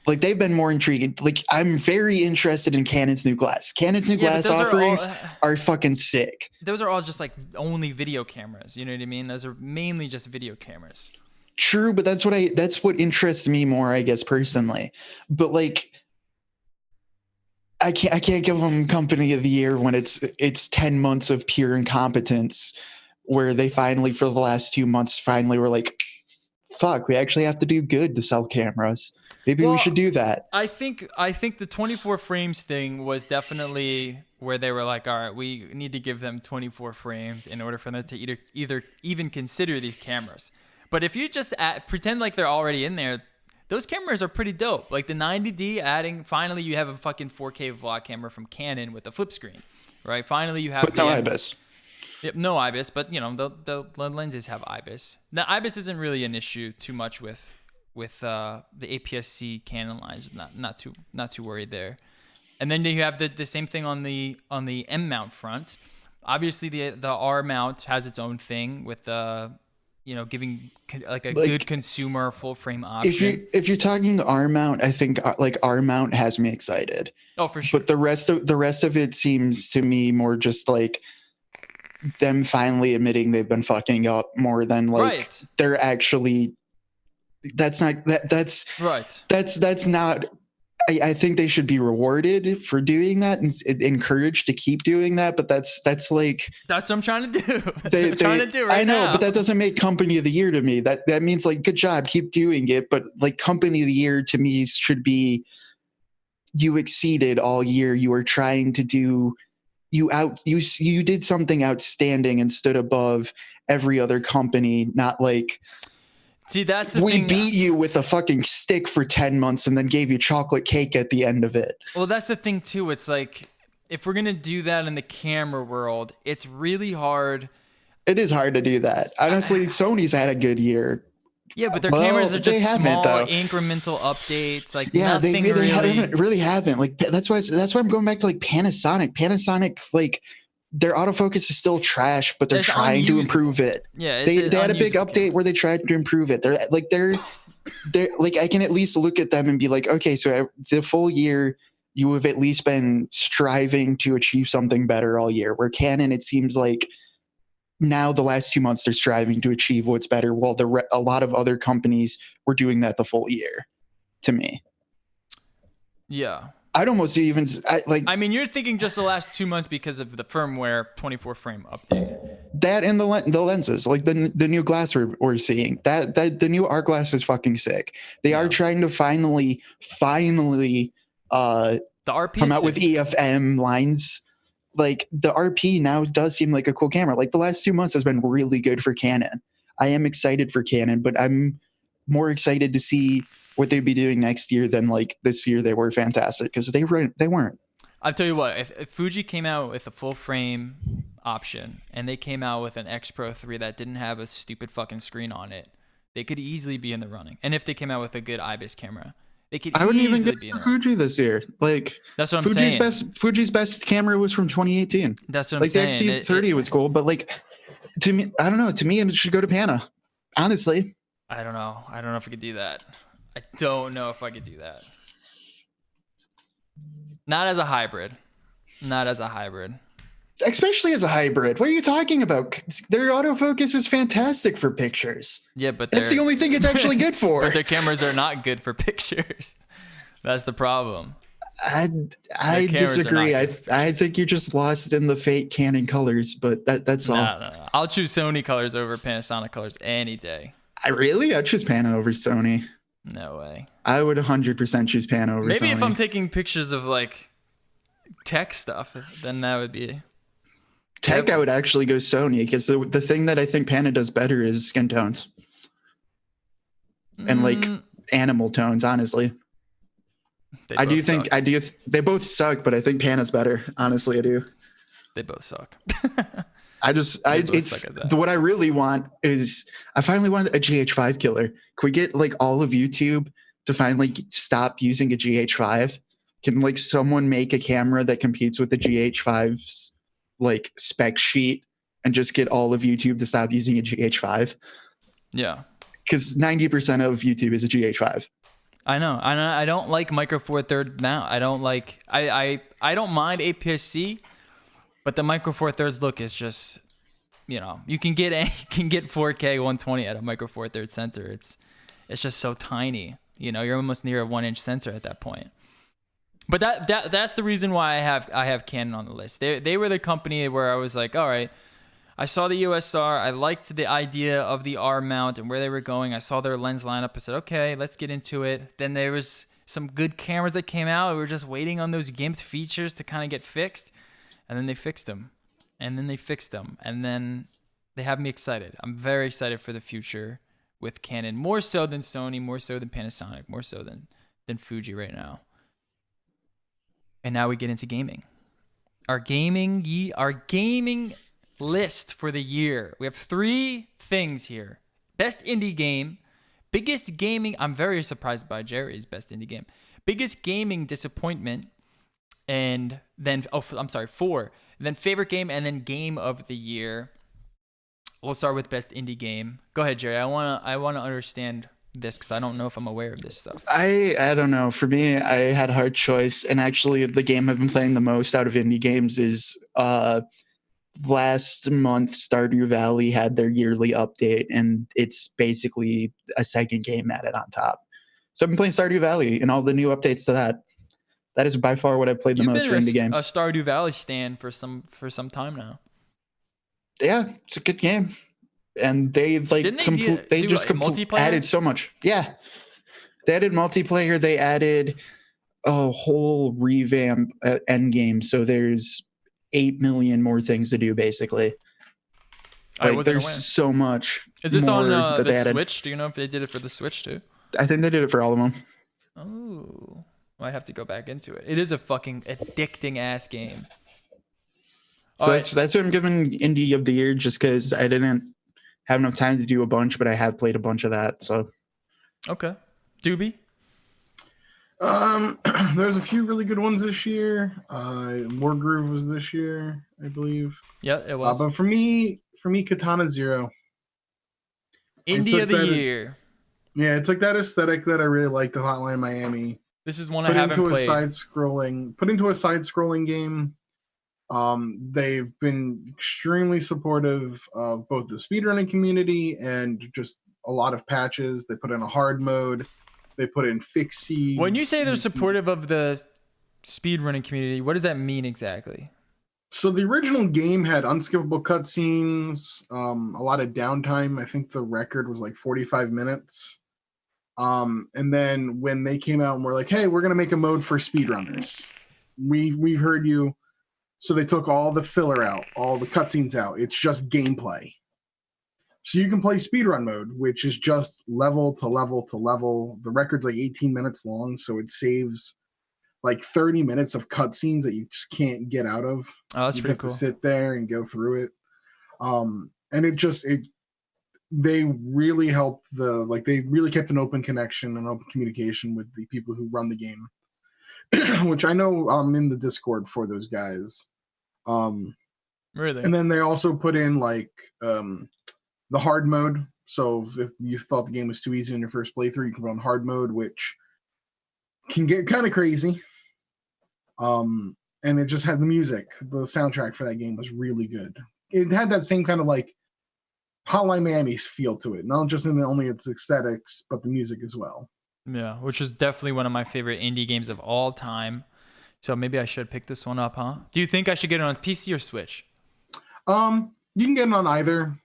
like they've been more intriguing. Like I'm very interested in Canon's new glass. Canon's new glass offerings are fucking sick. Those are all just like only video cameras. You know what I mean? Those are mainly just video cameras. True, but that's what interests me more, I guess, personally. But like, I can't give them company of the year when it's 10 months of pure incompetence, where they finally, for the last 2 months, finally were like, fuck, we actually have to do good to sell cameras. Maybe we should do that. I think the 24 frames thing was definitely where they were like, all right, we need to give them 24 frames in order for them to either even consider these cameras. But if you just pretend like they're already in there, those cameras are pretty dope. Like the 90D finally you have a fucking 4K vlog camera from Canon with a flip screen, right? Finally you have but no IBIS. Yep, no IBIS, but you know the lenses have IBIS. Now IBIS isn't really an issue too much with the APS-C Canon lines. Not too worried there. And then you have the same thing on the M mount front. Obviously the R mount has its own thing with giving like a good consumer full frame option. If you're talking R mount, I think like R mount has me excited. Oh, for sure. But the rest of it seems to me more just like them finally admitting they've been fucking up more than like they're actually. That's not that's right. That's not. I think they should be rewarded for doing that and encouraged to keep doing that. But that's like that's what I'm trying to do. That's what I'm trying to do right now. I know, but that doesn't make company of the year to me. That means like good job, keep doing it. But like company of the year to me should be you exceeded all year. You were trying to do you did something outstanding and stood above every other company. Not like. See, that's the thing. We beat you with a fucking stick for 10 months and then gave you chocolate cake at the end of it. Well, that's the thing, too. It's like, if we're going to do that in the camera world, it's really hard. It is hard to do that. Honestly, Sony's had a good year. Yeah, but their cameras are just small, incremental updates. Like, nothing they really haven't. Like, that's why I'm going back to like Panasonic. Panasonic, like, their autofocus is still trash, but they're trying to improve it. Yeah, they had a big update where they tried to improve it. They're like I can at least look at them and be like, okay, so the full year you have at least been striving to achieve something better all year. Where Canon, it seems like now the last 2 months they're striving to achieve what's better, while a lot of other companies were doing that the full year. To me, yeah. I'd almost even I mean, you're thinking just the last 2 months because of the firmware 24 frame update. That and the lenses, like the new glass we're seeing. That the new art glass is fucking sick. They are trying to finally the RP come out with EFM lines. Like the RP now does seem like a cool camera. Like the last 2 months has been really good for Canon. I am excited for Canon, but I'm more excited to see what they'd be doing next year than like this year. They were fantastic because they weren't. I'll tell you what, if Fuji came out with a full frame option and they came out with an X Pro 3 that didn't have a stupid fucking screen on it, they could easily be in the running. And if they came out with a good IBIS camera, they could I wouldn't even easily get be in the the running. Fuji this year. Like That's what I'm saying. Fuji's best camera was from 2018. That's what I'm Like the saying. XT30 was cool, but like to me, I don't know. To me, it should go to Pana. Honestly, I don't know. I don't know if I could do that. I don't know if I could do that. Not as a hybrid. Not as a hybrid. especially as a hybrid. What are you talking about? Their autofocus is fantastic for pictures. Yeah, but That's the only thing it's actually good for. But their cameras are not good for pictures. That's the problem. I cameras are disagree. not good for I pictures. think you're just lost in the fake Canon colors, but that's all. No. I'll choose Sony colors over Panasonic colors any day. I'd choose Pana over Sony. No way. I would 100% choose Pana over Sony. Maybe if I'm taking pictures of like tech stuff, then that would be Tech, Yep. I would actually go Sony because the thing that I think Pana does better is skin tones and like animal tones. Honestly, they I do both think suck. they both suck, but I think Pana's better. Honestly, I do. They both suck. It's suck at that. what I really want is I finally want a GH5 killer. Can we get like all of YouTube to finally stop using a GH5? Can like someone make a camera that competes with the GH5's like spec sheet and just get all of YouTube to stop using a GH5? Yeah. Because 90% of YouTube is a GH5. I know. I don't like Micro Four Third mount. I don't like. I don't mind APS-C, but the Micro Four Thirds look is just, you can get 4K 120 at a Micro Four Thirds sensor. It's just so tiny. You're almost near a 1-inch sensor at that point. But that's the reason why I have Canon on the list. They were the company where I was like, all right, I saw the USR. I liked the idea of the R mount and where they were going. I saw their lens lineup. I said, okay, let's get into it. Then there was some good cameras that came out. We were just waiting on those GIMP features to kind of get fixed. And then they fixed them. And then they have me excited. I'm very excited for the future with Canon. More so than Sony, more so than Panasonic, more so than Fuji right now. And now we get into gaming. Our gaming list for the year. We have 3 things here. Best indie game, biggest gaming. I'm very surprised by Jerry's best indie game. Biggest gaming disappointment, and then 4. And then favorite game, and then game of the year. We'll start with best indie game. Go ahead, Jerry. I wanna understand this because I don't know if I'm aware of this stuff. I don't know. For me, I had a hard choice, and actually, the game I've been playing the most out of indie games is last month. Stardew Valley had their yearly update, and it's basically a second game added on top. So I've been playing Stardew Valley and all the new updates to that. That is by far what I've played the most for indie games. A Stardew Valley stan for some time now. Yeah, it's a good game. And they like multiplayer? added so much. Yeah. They added multiplayer. They added a whole revamp end game. So there's 8 million more things to do basically. Like there's so much. Is this more on that they the added. Switch? Do you know if they did it for the Switch too? I think they did it for all of them. Oh, might have to go back into it. It is a fucking addicting ass game. So that's what I'm giving Indie of the Year, just because I didn't have enough time to do a bunch, but I have played a bunch of that. So okay, Doobie. There's a few really good ones this year. Wargroove was this year, I believe. Yeah, it was. But for me, Katana Zero. Indie of the Year. Yeah, it's like that aesthetic that I really liked of Hotline Miami. This is one I haven't played. Put into a side-scrolling game. They've been extremely supportive of both the speedrunning community and just a lot of patches. They put in a hard mode. They put in fixie. When you say they're supportive of the speedrunning community, what does that mean exactly? So the original game had unskippable cutscenes, a lot of downtime. I think the record was like 45 minutes. And then when they came out and were like, hey, we're going to make a mode for speedrunners. We heard you. So they took all the filler out, all the cutscenes out. It's just gameplay. So you can play speedrun mode, which is just level to level to level. The record's like 18 minutes long, so it saves like 30 minutes of cutscenes that you just can't get out of. Oh, that's You pretty have cool. to sit there and go through it. And they really helped they really kept an open connection and open communication with the people who run the game, which I know I'm in the Discord for those guys. Really? And then they also put in the hard mode. So if you thought the game was too easy in your first playthrough, you can put on hard mode, which can get kind of crazy. And it just had the music. The soundtrack for that game was really good. It had that same kind of like Hotline Miami's feel to it, not just in only its aesthetics, but the music as well. Yeah, which is definitely one of my favorite indie games of all time. So maybe I should pick this one up, huh? Do you think I should get it on PC or Switch? You can get it on either.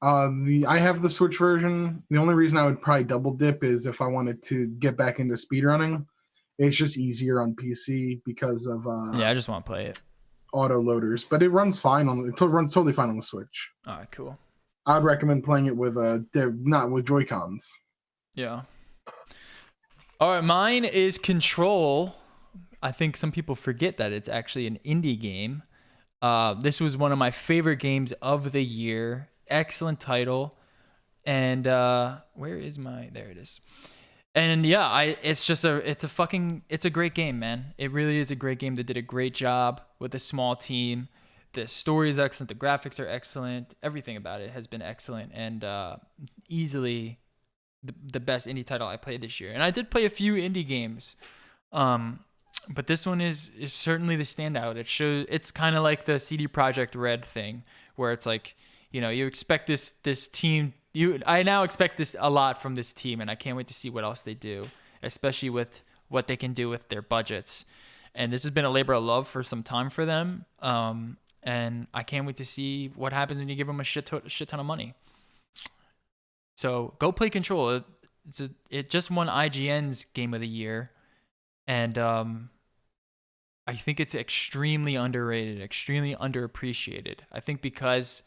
I have the Switch version. The only reason I would probably double dip is if I wanted to get back into speedrunning. It's just easier on PC because of Yeah, I just want to play it. auto loaders, but it runs fine it runs totally fine on the Switch. All right, cool. I'd recommend playing it with not with Joy-Cons. Yeah. All right, mine is Control. I think some people forget that it's actually an indie game. This was one of my favorite games of the year. Excellent title. And where is my? There it is. And yeah, it's a great game, man. It really is a great game. They did a great job with a small team. The story is excellent. The graphics are excellent. Everything about it has been excellent, and easily the best indie title I played this year. And I did play a few indie games, but this one is certainly the standout. It's kind of like the CD Projekt Red thing, where it's like, you expect this team. I now expect this a lot from this team, and I can't wait to see what else they do, especially with what they can do with their budgets. And this has been a labor of love for some time for them. And I can't wait to see what happens when you give them a shit ton of money. So go play Control. It just won IGN's Game of the Year, and I think it's extremely underrated, extremely underappreciated. I think because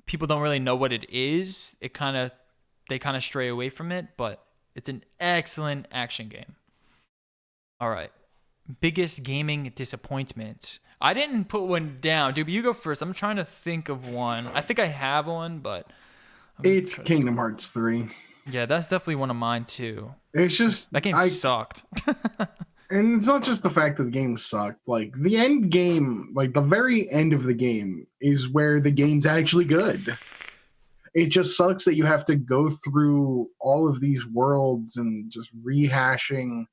people don't really know what it is, they kind of stray away from it. But it's an excellent action game. All right, biggest gaming disappointment. I didn't put one down, dude. But you go first. I'm trying to think of one. I think I have one, but It's Kingdom Hearts 3. Yeah, that's definitely one of mine too. It's just That game sucked. And it's not just the fact that the game sucked. Like the end game, like the very end of the game is where the game's actually good. It just sucks that you have to go through all of these worlds and just rehashing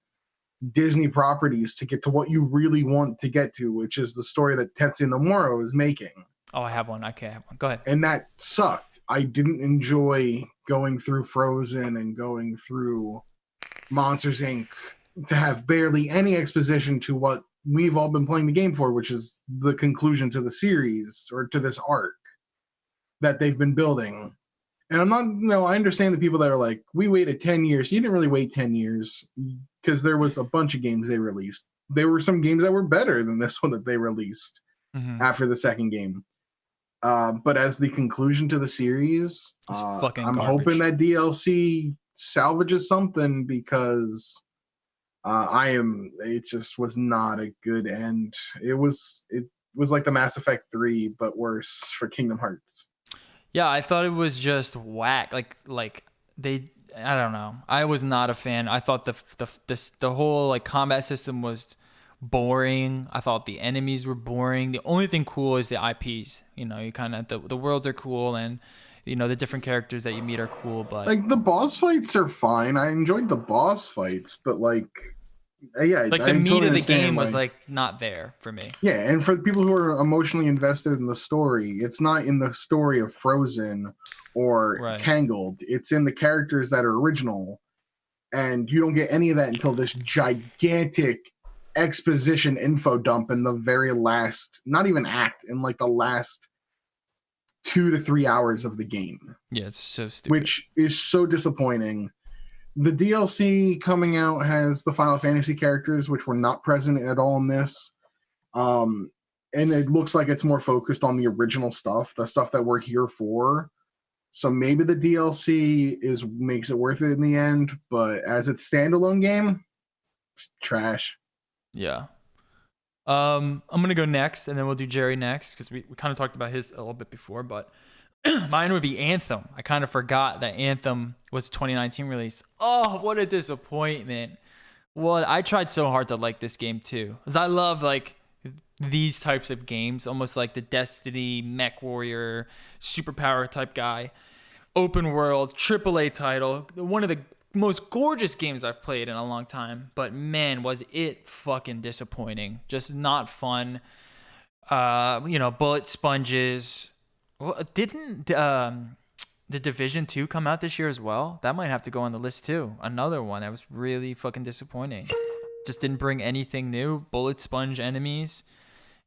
Disney properties to get to what you really want to get to, which is the story that Tetsuya Nomura is making. Oh, I have one. Okay, I have one. Go ahead. And that sucked. I didn't enjoy going through Frozen and going through Monsters Inc. to have barely any exposition to what we've all been playing the game for, which is the conclusion to the series or to this arc that they've been building. And I'm not, I understand the people that are like, we waited 10 years. You didn't really wait 10 years because there was a bunch of games they released. There were some games that were better than this one that they released after the second game. But as the conclusion to the series, I'm hoping that DLC salvages something because it just was not a good end. It was like the Mass Effect 3, but worse for Kingdom Hearts. Yeah, I thought it was just whack. Like they, I don't know. I was not a fan. I thought the whole like combat system was boring. I thought the enemies were boring. The only thing cool is the IPs. You kind of the worlds are cool, and the different characters that you meet are cool. But like the boss fights are fine. I enjoyed the boss fights, but like the meat of the game was like not there for me. Yeah, and for the people who are emotionally invested in the story, it's not in the story of Frozen or Tangled. It's in the characters that are original, and you don't get any of that until this gigantic exposition info dump in the very last, not even act, in like the last 2 to 3 hours of the game. Yeah, it's so stupid. Which is so disappointing. The DLC coming out has the Final Fantasy characters, which were not present at all in this. And it looks like it's more focused on the original stuff, the stuff that we're here for. So maybe the DLC makes it worth it in the end, but as its standalone game, trash. Yeah. I'm gonna go next, and then we'll do Jerry next because we kind of talked about his a little bit before, but mine would be Anthem. I kind of forgot that Anthem was a 2019 release. Oh, what a disappointment! I tried so hard to like this game too, because I love like these types of games, almost like the Destiny, Mech Warrior, superpower type guy, open world, AAA title, one of the most gorgeous games I've played in a long time. But man, was it fucking disappointing. Just not fun. Bullet sponges. Well, didn't the Division 2 come out this year as well? That might have to go on the list too. Another one that was really fucking disappointing. Just didn't bring anything new. Bullet sponge enemies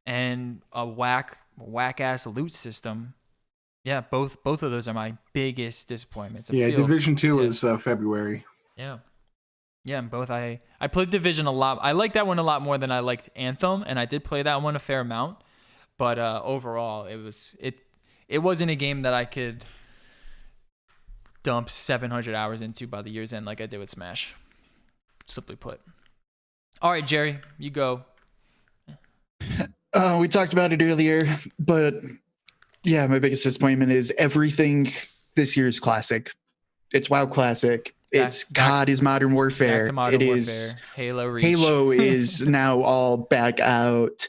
and a whack ass loot system. Yeah, both of those are my biggest disappointments. Division 2 is February. Yeah, and both I played Division a lot. I liked that one a lot more than I liked Anthem, and I did play that one a fair amount. But overall, it wasn't a game that I could dump 700 hours into by the year's end like I did with Smash. Simply put. All right, Jerry, you go. We talked about it earlier, but yeah, my biggest disappointment is everything this year is classic. It's WoW Classic. It's COD is Modern Warfare. Is Halo Reach. Halo is now all back out.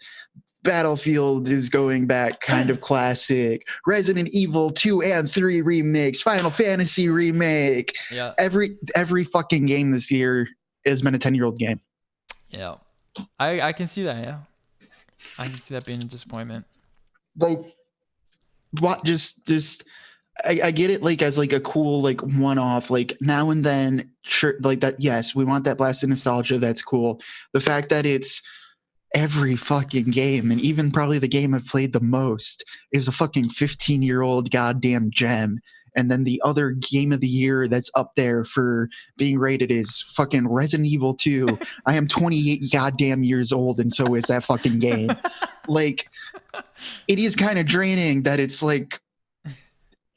Battlefield is going back kind of classic. Resident Evil 2 and 3 remakes. Final Fantasy remake. Yeah. Every fucking game this year has been a 10-year-old game. Yeah. I can see that, yeah. I can see that being a disappointment. Like what just I get it like as like a cool like one-off like now and then sure like that. Yes, we want that blast of nostalgia. That's cool. The fact that it's every fucking game and even probably the game I've played the most is a fucking 15-year-old goddamn gem. And then the other game of the year that's up there for being rated is fucking Resident Evil 2. I am 28 goddamn years old and so is that fucking game. Like it is kind of draining that it's like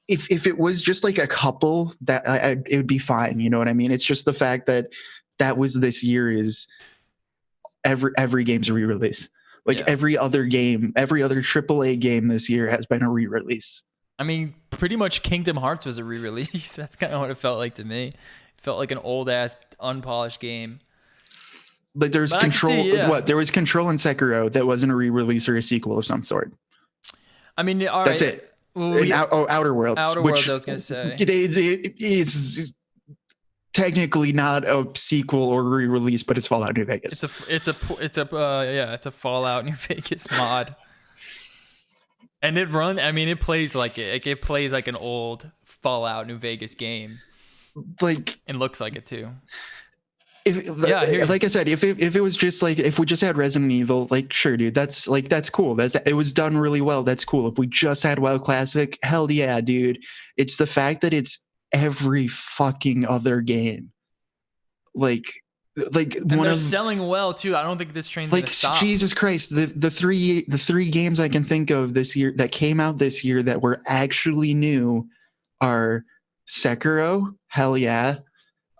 if it was just like a couple that it would be fine. You know what I mean? It's just the fact that was this year is every game's a re-release. Like every other game, every other AAA game this year has been a re-release. I mean, pretty much Kingdom Hearts was a re-release. That's kind of what it felt like to me. It felt like an old ass unpolished game. Like there's Control. There was Control and Sekiro that wasn't a re-release or a sequel of some sort. I mean, all right. That's it. Outer Worlds. Outer Worlds, I was going to say. It's technically not a sequel or re-release, but it's Fallout New Vegas. It's a Fallout New Vegas mod. And it plays like it. It plays like an old Fallout New Vegas game. Like it looks like it too. Like I said, if it was just like if we just had Resident Evil, like sure, dude, that's cool. It was done really well. That's cool. If we just had WoW Classic, hell yeah, dude. It's the fact that it's every fucking other game. Like and they're selling well too. I don't think this train's gonna stop. Jesus Christ, the three games I can think of this year that came out this year that were actually new are Sekiro, hell yeah.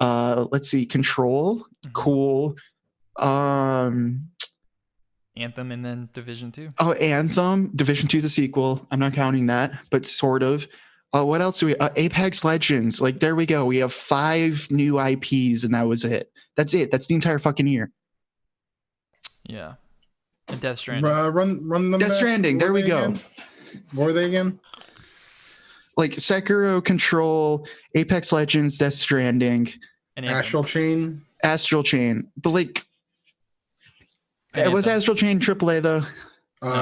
Let's see, Control, cool. Anthem and then Division 2. Oh, Anthem, Division 2 is a sequel. I'm not counting that, but sort of. What else do we? Apex Legends. Like there we go. We have 5 new IPs, and that was it. That's it. That's the entire fucking year. Yeah. And Death Stranding. Run them. Death Stranding. There we go. What were they again? Like Sekiro, Control, Apex Legends, Death Stranding, and Astral Chain. But like, it was Astral Chain AAA though.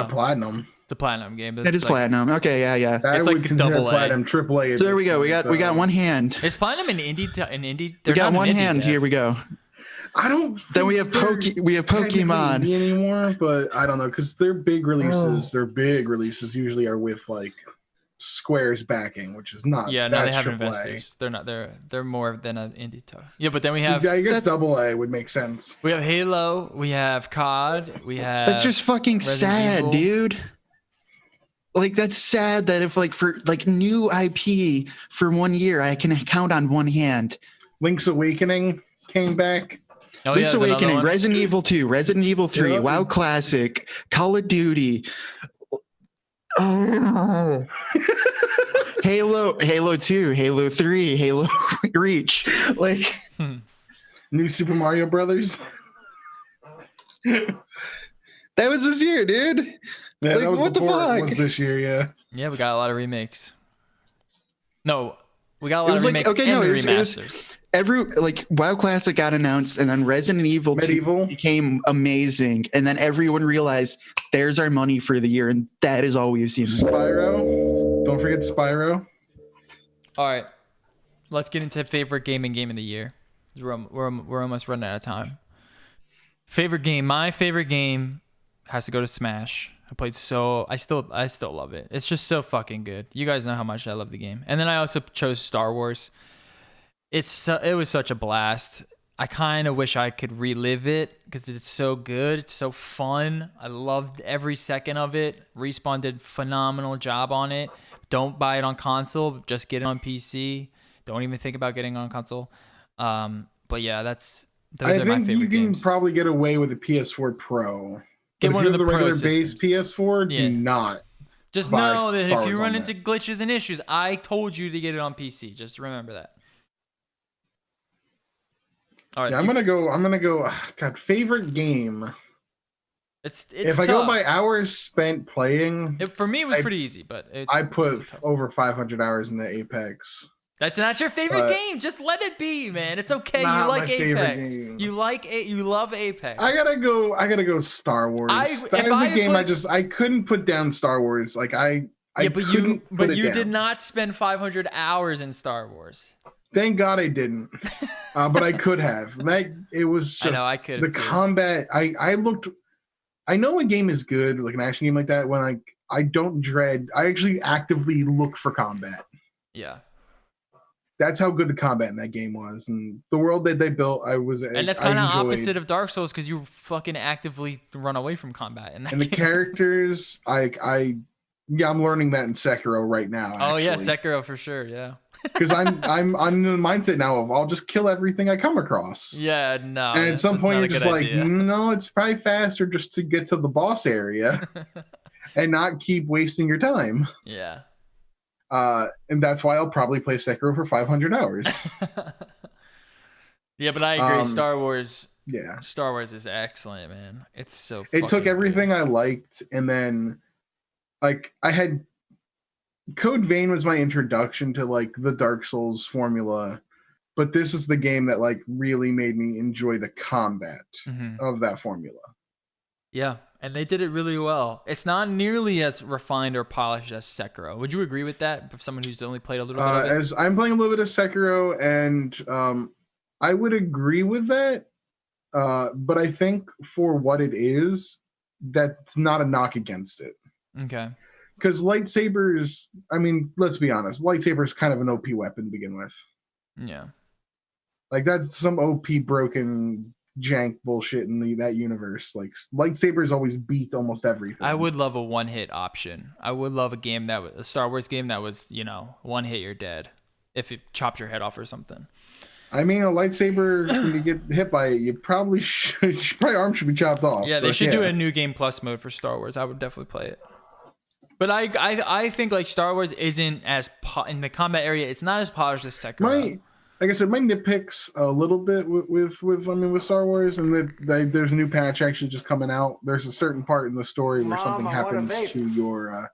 Platinum. It's a platinum game. It is like, platinum. Okay, yeah. It's like double A. Platinum, AAA. So there we go. We got one hand. Is platinum an indie? We got one hand. Here we go. I don't. Then we have Pokemon anymore, but I don't know because their big releases. Their big releases usually are with like Square's backing, which is not. Yeah, no, they have investors. They're not. They're more than an indie title. Yeah, but then we have. I guess AA would make sense. We have Halo. We have COD. We have. That's just fucking sad, Evil. Dude. Like that's sad that if like for like new IP for 1 year, I can count on one hand. Link's Awakening came back. Oh, Link's there's another Awakening, one. Resident Evil 2, Resident Evil 3, Yeah. WoW Classic, Call of Duty. Oh. Halo 2, Halo 3, Halo Reach. Like, New Super Mario Brothers. that was this year, dude. Yeah, Like, that was what the fuck? Was this year? Yeah. Yeah, we got a lot of remakes. No, we got a lot was of like- remakes okay, and no, it was- remasters. WoW Classic got announced, and then Resident Evil 2 Medieval. became amazing, and then everyone realized there's our money for the year, and that is all we've seen. Spyro. Don't forget Spyro. All right, let's get into favorite game of the year. We're almost running out of time. Favorite game. My favorite game has to go to Smash. I still love it. It's just so fucking good. You guys know how much I love the game. And then I also chose Star Wars. It was such a blast. I kind of wish I could relive it because it's so good. It's so fun. I loved every second of it. Respawn did phenomenal job on it. Don't buy it on console. Just get it on PC. Don't even think about getting it on console. But yeah, those are my favorite you can games. probably get away with a PS4 Pro. Get But one if of you the have Pro regular base systems. PS4, Yeah. do not. Just buy know that Star if you Wars run on into that. glitches and issues, I told you to get it on PC. Just remember that. All right. Yeah, I'm gonna go. God, favorite game. It's If I tough. go by hours spent playing, For me, it was I- pretty easy, but I it's put tough. over 500 hours into Apex. That's not your favorite but- game. Just let it be, man. It's okay. You not like my favorite Apex. game. You love Apex. I gotta go. Star Wars. If That is I a game put- I couldn't put down Star Wars. Like I yeah, but couldn't put it you down. did not spend 500 hours in Star Wars. Thank God I didn't. But I could have. It was I just know I could. the combat. I looked. I know a game is good, like an action game like that, when I don't dread. I actually actively look for combat. Yeah, That's how good the combat in that game was, and the world that they built. and that's kind of opposite of Dark Souls because you fucking actively run away from combat. And And the characters, I'm learning that in Sekiro right now. Oh yeah, Sekiro for sure. Yeah. because I'm in the mindset now of I'll just kill everything I come across. Yeah, no. And at some that's point not you're a just good like, idea. no, it's probably faster just to get to the boss area and not keep wasting your time. Yeah. And that's why I'll probably play Sekiro for 500 hours. Yeah, but I agree. Um, Star Wars Yeah. is excellent, man. It's so. It took fucking everything good. I liked, and then like I had Code Vein was my introduction to like the Dark Souls formula, but this is the game that like really made me enjoy the combat Mhm. of that formula. Yeah, and they did it really well. It's not nearly as refined or polished as Sekiro. Would you agree with that? For someone who's only played a little bit of it? As I'm playing a little bit of Sekiro, and I would agree with that, but I think for what it is, that's not a knock against it. Okay. Because lightsabers, I mean, let's be honest, lightsaber is kind of an OP weapon to begin with. Yeah. Like that's some OP broken jank bullshit in that universe. Like lightsabers always beat almost everything. I would love a one-hit option. I would love a Star Wars game that was, one hit you're dead. If it chopped your head off or something. I mean, a lightsaber when you get hit by it, you probably probably arm should be chopped off. Yeah, So, they should do a new game plus mode for Star Wars. I would definitely play it. But I think like Star Wars isn't as in the combat area. It's not as polished as Sekiro. Like I said, my nitpicks a little bit with Star Wars, and there's a new patch actually just coming out. There's a certain part in the story where something happens to your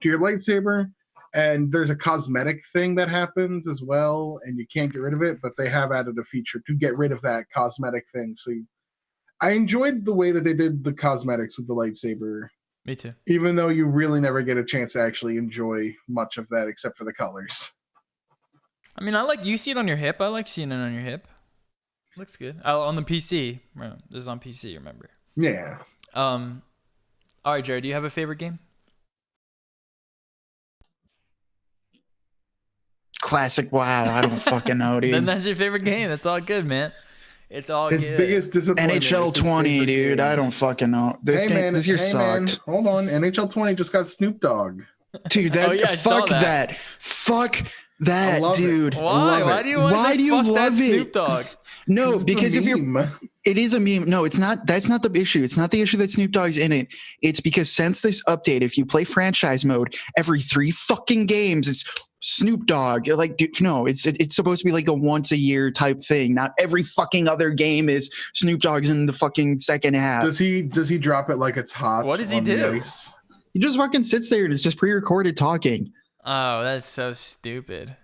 lightsaber, and there's a cosmetic thing that happens as well, and you can't get rid of it. But they have added a feature to get rid of that cosmetic thing. So I enjoyed the way that they did the cosmetics with the lightsaber. Me too. Even though you really never get a chance to actually enjoy much of that except for the colors. I mean, you see it on your hip. I like seeing it on your hip. Looks good. On the PC. This is on PC, remember? Yeah. All right, Jared, do you have a favorite game? Classic WoW. I don't fucking know, dude. Then that's your favorite game. That's all good, man. It's all His good. biggest disappointment. NHL is his 20, favorite dude. game. I don't fucking know. This year sucked. Hold on. NHL 20 just got Snoop Dogg. Dude, that Oh, yeah, I saw fuck that. that. Fuck I that, love it. dude. Why? love Why it. do you want to Why say do you fuck that love it? Snoop Dogg? No, It's a because if you're meme. It is a meme. No, it's not. That's not the issue. It's not the issue that Snoop Dogg's in it. It's because since this update, if you play franchise mode, every 3 fucking games, it's Snoop Dogg. Like, dude, no, it's supposed to be like a once a year type thing. Not every fucking other game is Snoop Dogg's in the fucking second half. Does he drop it like it's hot? What does he on the do? ice? He just fucking sits there and it's just pre-recorded talking. Oh, that's so stupid.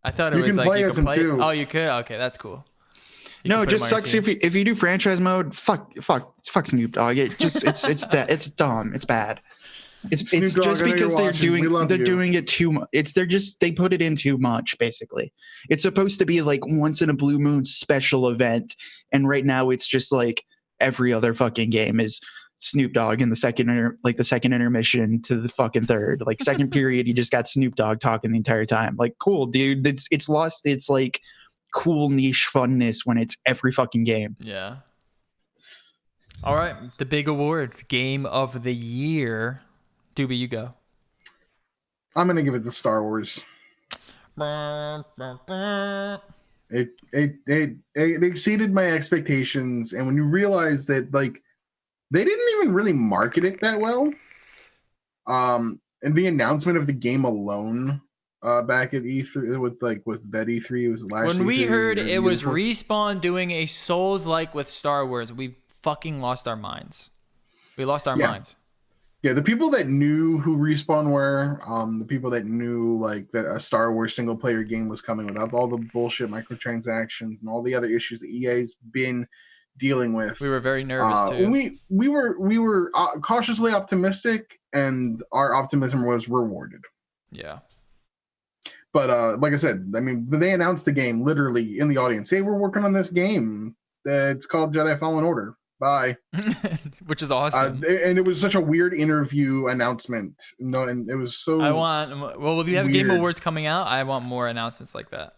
I thought it You was can like play you as could him play. too. Oh, you could. Okay, that's cool. You No, can it put just him on sucks your team. if you do franchise mode. Fuck Snoop Dogg. It just it's that it's dumb. It's bad. It's Snoop Dogg, just I know because you're watching. We love they're you. doing it too much. They put it in too much. Basically, it's supposed to be like once in a blue moon special event, and right now it's just like every other fucking game is Snoop Dogg in the second intermission to the fucking third. Like second period, you just got Snoop Dogg talking the entire time. Like, cool, dude. It's lost its like cool niche funness when it's every fucking game. Yeah. All right, the big award, Game of the Year. Doobie, you go. I'm gonna give it to Star Wars. It exceeded my expectations, and when you realize that like they didn't even really market it that well, and the announcement of the game alone, back at E3 was that E3? It was the last. When we E3 heard or it the was year before? Respawn doing a Souls-like with Star Wars, we fucking lost our minds. We lost our minds. Yeah, the people that knew who Respawn were, the people that knew like that a Star Wars single player game was coming without all the bullshit microtransactions and all the other issues that EA's been dealing with. We were very nervous too. We were cautiously optimistic, and our optimism was rewarded. Yeah. But like I said, I mean, they announced the game literally in the audience. Hey, we're working on this game. It's called Jedi Fallen Order. Bye. Which is awesome. And it was such a weird interview announcement. No, and it was so. Well, we have Game weird. Awards coming out. I want more announcements like that.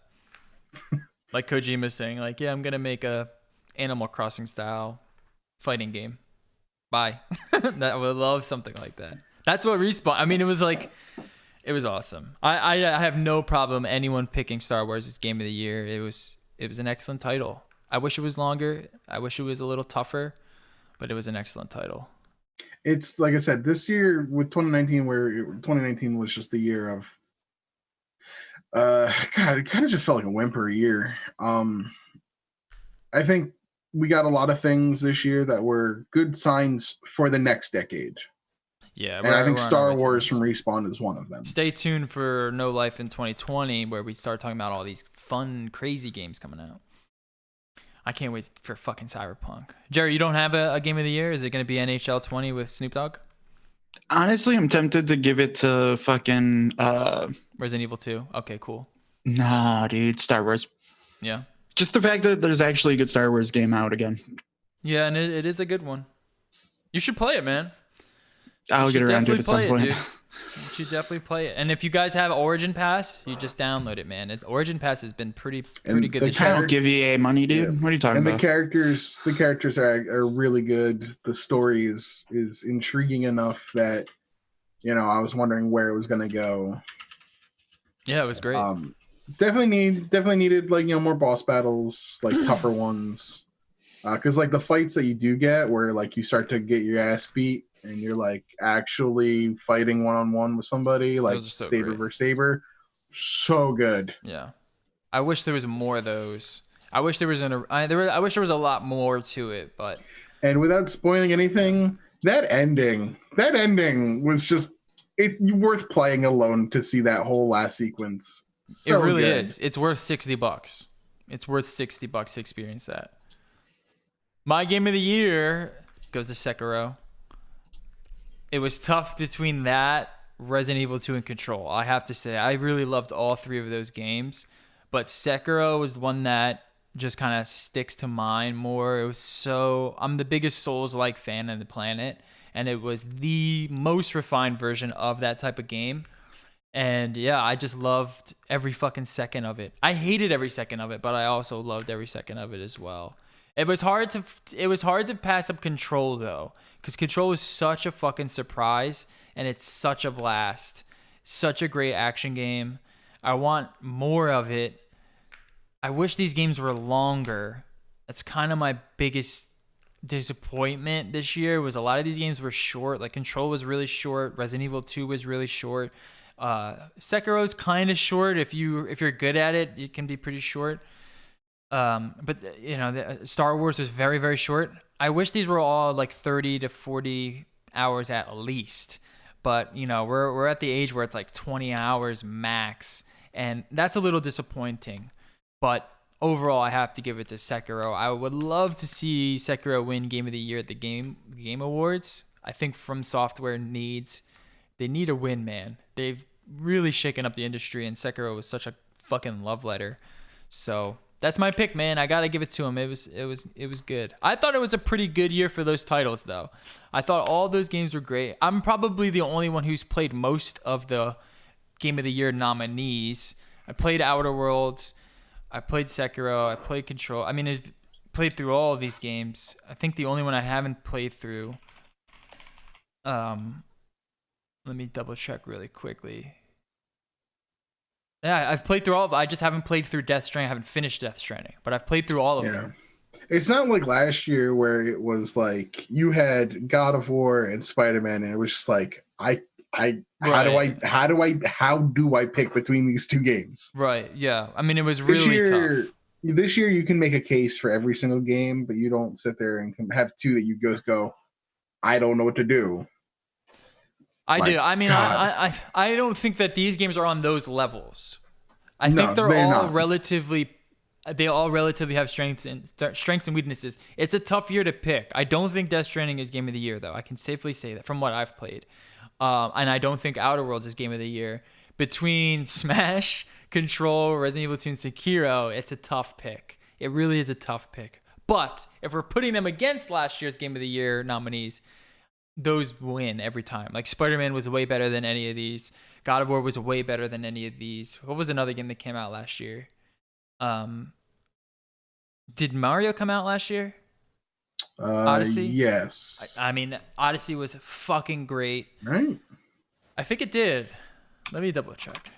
Like Kojima saying, like, yeah, I'm gonna make a Animal Crossing style fighting game. Bye. I would love something like that. That's what Respawn. I mean, it was awesome. I have no problem anyone picking Star Wars as Game of the Year. It was an excellent title. I wish it was longer. I wish it was a little tougher, but it was an excellent title. It's like I said, this year with 2019, where 2019 was just the year of, God, it kind of just felt like a whimper year. I think we got a lot of things this year that were good signs for the next decade. Yeah, and I think we're on Star our way to Wars this. from Respawn is one of them. Stay tuned for No Life in 2020, where we start talking about all these fun, crazy games coming out. I can't wait for fucking Cyberpunk. Jerry, you don't have a Game of the Year? Is it going to be NHL 20 with Snoop Dogg? Honestly, I'm tempted to give it to fucking Resident Evil 2? Okay, cool. nah, dude, Star Wars. Yeah. Just the fact that there's actually a good Star Wars game out again. Yeah, and it is a good one. You should play it, man. I'll You get should around to it at some definitely point. play it, dude. You should definitely play it. And if you guys have Origin Pass, you just download it, man. Origin Pass has been pretty And good the this I year. don't give EA money, dude. Yeah. What are you talking And the about? characters are really good. The story is intriguing enough that, you know, I was wondering where it was going to go. Yeah, it was great. Definitely needed like, you know, more boss battles, like tougher ones, because like the fights that you do get where like you start to get your ass beat and you're like actually fighting one-on-one with somebody, like Those are so saber great. versus saber, so good. Yeah, I wish there was more of those. I wish there was I wish there was a lot more to it, but And without spoiling anything, that ending was just, it's worth playing alone to see that whole last sequence. So it really good. is. It's worth $60. It's worth $60 to experience that. My Game of the Year goes to Sekiro. It was tough between that, Resident Evil 2, and Control. I have to say, I really loved all three of those games, but Sekiro was one that just kind of sticks to mind more. It was so, I'm the biggest Souls-like fan on the planet, and it was the most refined version of that type of game. And yeah, I just loved every fucking second of it. I hated every second of it, but I also loved every second of it as well. It was hard to pass up Control though, because Control is such a fucking surprise and it's such a blast. Such a great action game. I want more of it. I wish these games were longer, That's kind of my biggest disappointment this year. Was a lot of these games were short. Like Control was really short. Resident Evil 2 was really short. Sekiro's kind of short. If you're good at it, it can be pretty short. But Star Wars was very, very short. I wish these were all like 30 to 40 hours at least. But we're at the age where it's like 20 hours max, and that's a little disappointing. But overall, I have to give it to Sekiro. I would love to see Sekiro win Game of the Year at the Game Awards. I think From Software they need a win, man. They've really shaken up the industry, and Sekiro was such a fucking love letter. So that's my pick, man. I gotta give it to him. It was good. I thought it was a pretty good year for those titles, though. I thought all those games were great. I'm probably the only one who's played most of the Game of the Year nominees. I played Outer Worlds. I played Sekiro. I played Control. I mean, I played through all of these games. I think the only one I haven't played through. Let me double check really quickly. Yeah, I've played through all of them. I just haven't played through Death Stranding. I haven't finished Death Stranding, but I've played through all of them. It's not like last year where it was like you had God of War and Spider-Man, and it was just like how do I pick between these two games? Right. Yeah. I mean, it was really tough. This year, you can make a case for every single game, but you don't sit there and have two that you just go, I don't know what to do. I do. I mean, I don't think that these games are on those levels. I think they're all relatively. They all relatively have strengths and weaknesses. It's a tough year to pick. I don't think Death Stranding is Game of the Year, though. I can safely say that from what I've played. And I don't think Outer Worlds is Game of the Year. Between Smash, Control, Resident Evil 2, and Sekiro, it's a tough pick. It really is a tough pick. But if we're putting them against last year's Game of the Year nominees, those win every time. Like Spider-Man was way better than any of these. God of War was way better than any of these. What was another game that came out last year? Did Mario come out last year? Odyssey? Yes. I mean, Odyssey was fucking great. Right? I think it did. Let me double check.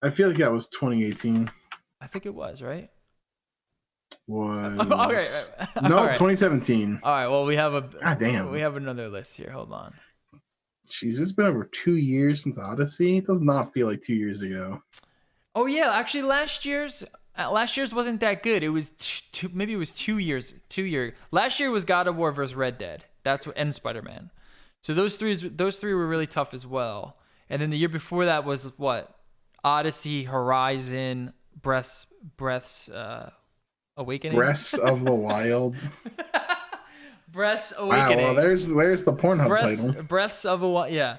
I feel like that was 2018. I think it was, right? Was okay. No, right. 2017. All right. Well, we have damn. We have another list here. Hold on. Jeez, it's been over 2 years since Odyssey. It does not feel like 2 years ago. Oh yeah, actually, last year's wasn't that good. It was maybe it was 2 years. Last year was God of War versus Red Dead. And Spider-Man. So those three were really tough as well. And then the year before that was what? Odyssey, Horizon, Breath's Awakening. Breaths of the Wild. Breath's Awakening. Wow, well, there's the Pornhub title. Breaths of a Wild. Yeah.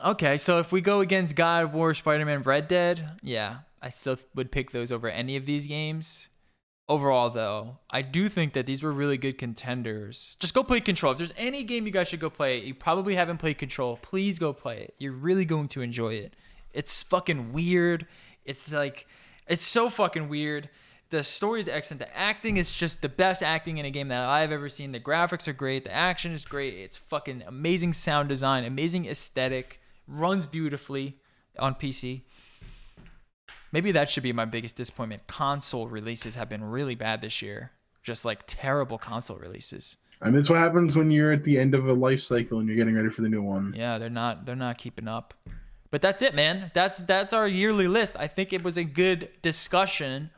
Okay, so if we go against God of War, Spider-Man, Red Dead, yeah, I still would pick those over any of these games. Overall, though, I do think that these were really good contenders. Just go play Control. If there's any game you guys should go play, you probably haven't played Control, please go play it. You're really going to enjoy it. It's fucking weird. It's so fucking weird. The story is excellent. The acting is just the best acting in a game that I've ever seen. The graphics are great. The action is great. It's fucking amazing sound design, amazing aesthetic. Runs beautifully on PC. Maybe that should be my biggest disappointment. Console releases have been really bad this year. Just like terrible console releases. And this is what happens when you're at the end of a life cycle and you're getting ready for the new one. Yeah, they're not keeping up. But that's it, man. That's our yearly list. I think it was a good discussion.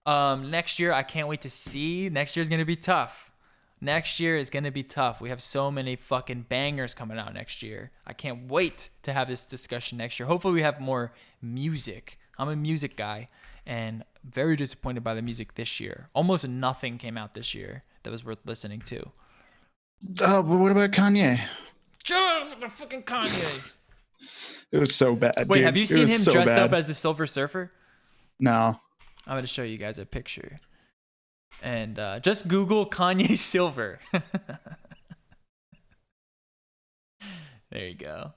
Next year, I can't wait to see. Next year's gonna be tough. Next year is gonna be tough. We have so many fucking bangers coming out next year. I can't wait to have this discussion next year. Hopefully, we have more music. I'm a music guy, and very disappointed by the music this year. Almost nothing came out this year that was worth listening to. But what about Kanye? Shut up with the fucking Kanye. It was so bad. Wait, dude. have you seen him dressed up as the Silver Surfer? No. I'm going to show you guys a picture. And just Google Kanye Silver. There you go.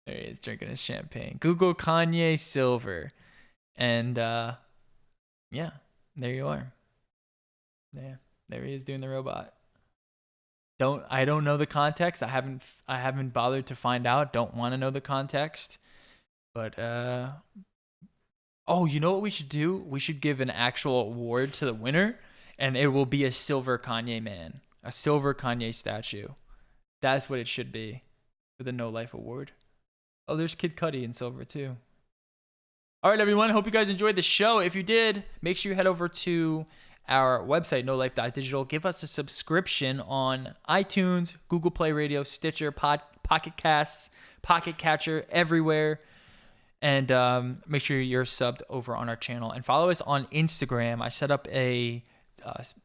There he is drinking his champagne. Google Kanye Silver. And yeah, there you are. Yeah, there he is doing the robot. I don't know the context. I haven't bothered to find out. Don't want to know the context. But Oh, you know what we should do? We should give an actual award to the winner, and it will be a silver Kanye man, a silver Kanye statue. That's what it should be for the No Life Award. Oh, there's Kid Cudi in silver too. All right, everyone. Hope you guys enjoyed the show. If you did, make sure you head over to our website, nolife.digital. Give us a subscription on iTunes, Google Play Radio, Stitcher, Pocket Casts, Pocket Catcher, everywhere. And make sure you're subbed over on our channel. And follow us on Instagram. I set up a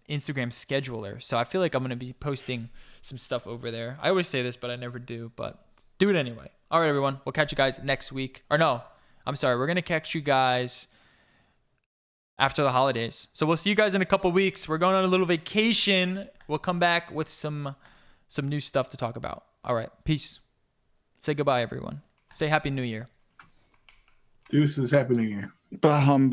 Instagram scheduler. So I feel like I'm going to be posting some stuff over there. I always say this, but I never do. But do it anyway. All right, everyone. We'll catch you guys next week. Or no, I'm sorry. We're going to catch you guys after the holidays. So we'll see you guys in a couple weeks. We're going on a little vacation. We'll come back with some new stuff to talk about. All right. Peace. Say goodbye, everyone. Say Happy New Year. Deuces, Happy New Year. Bah humbug.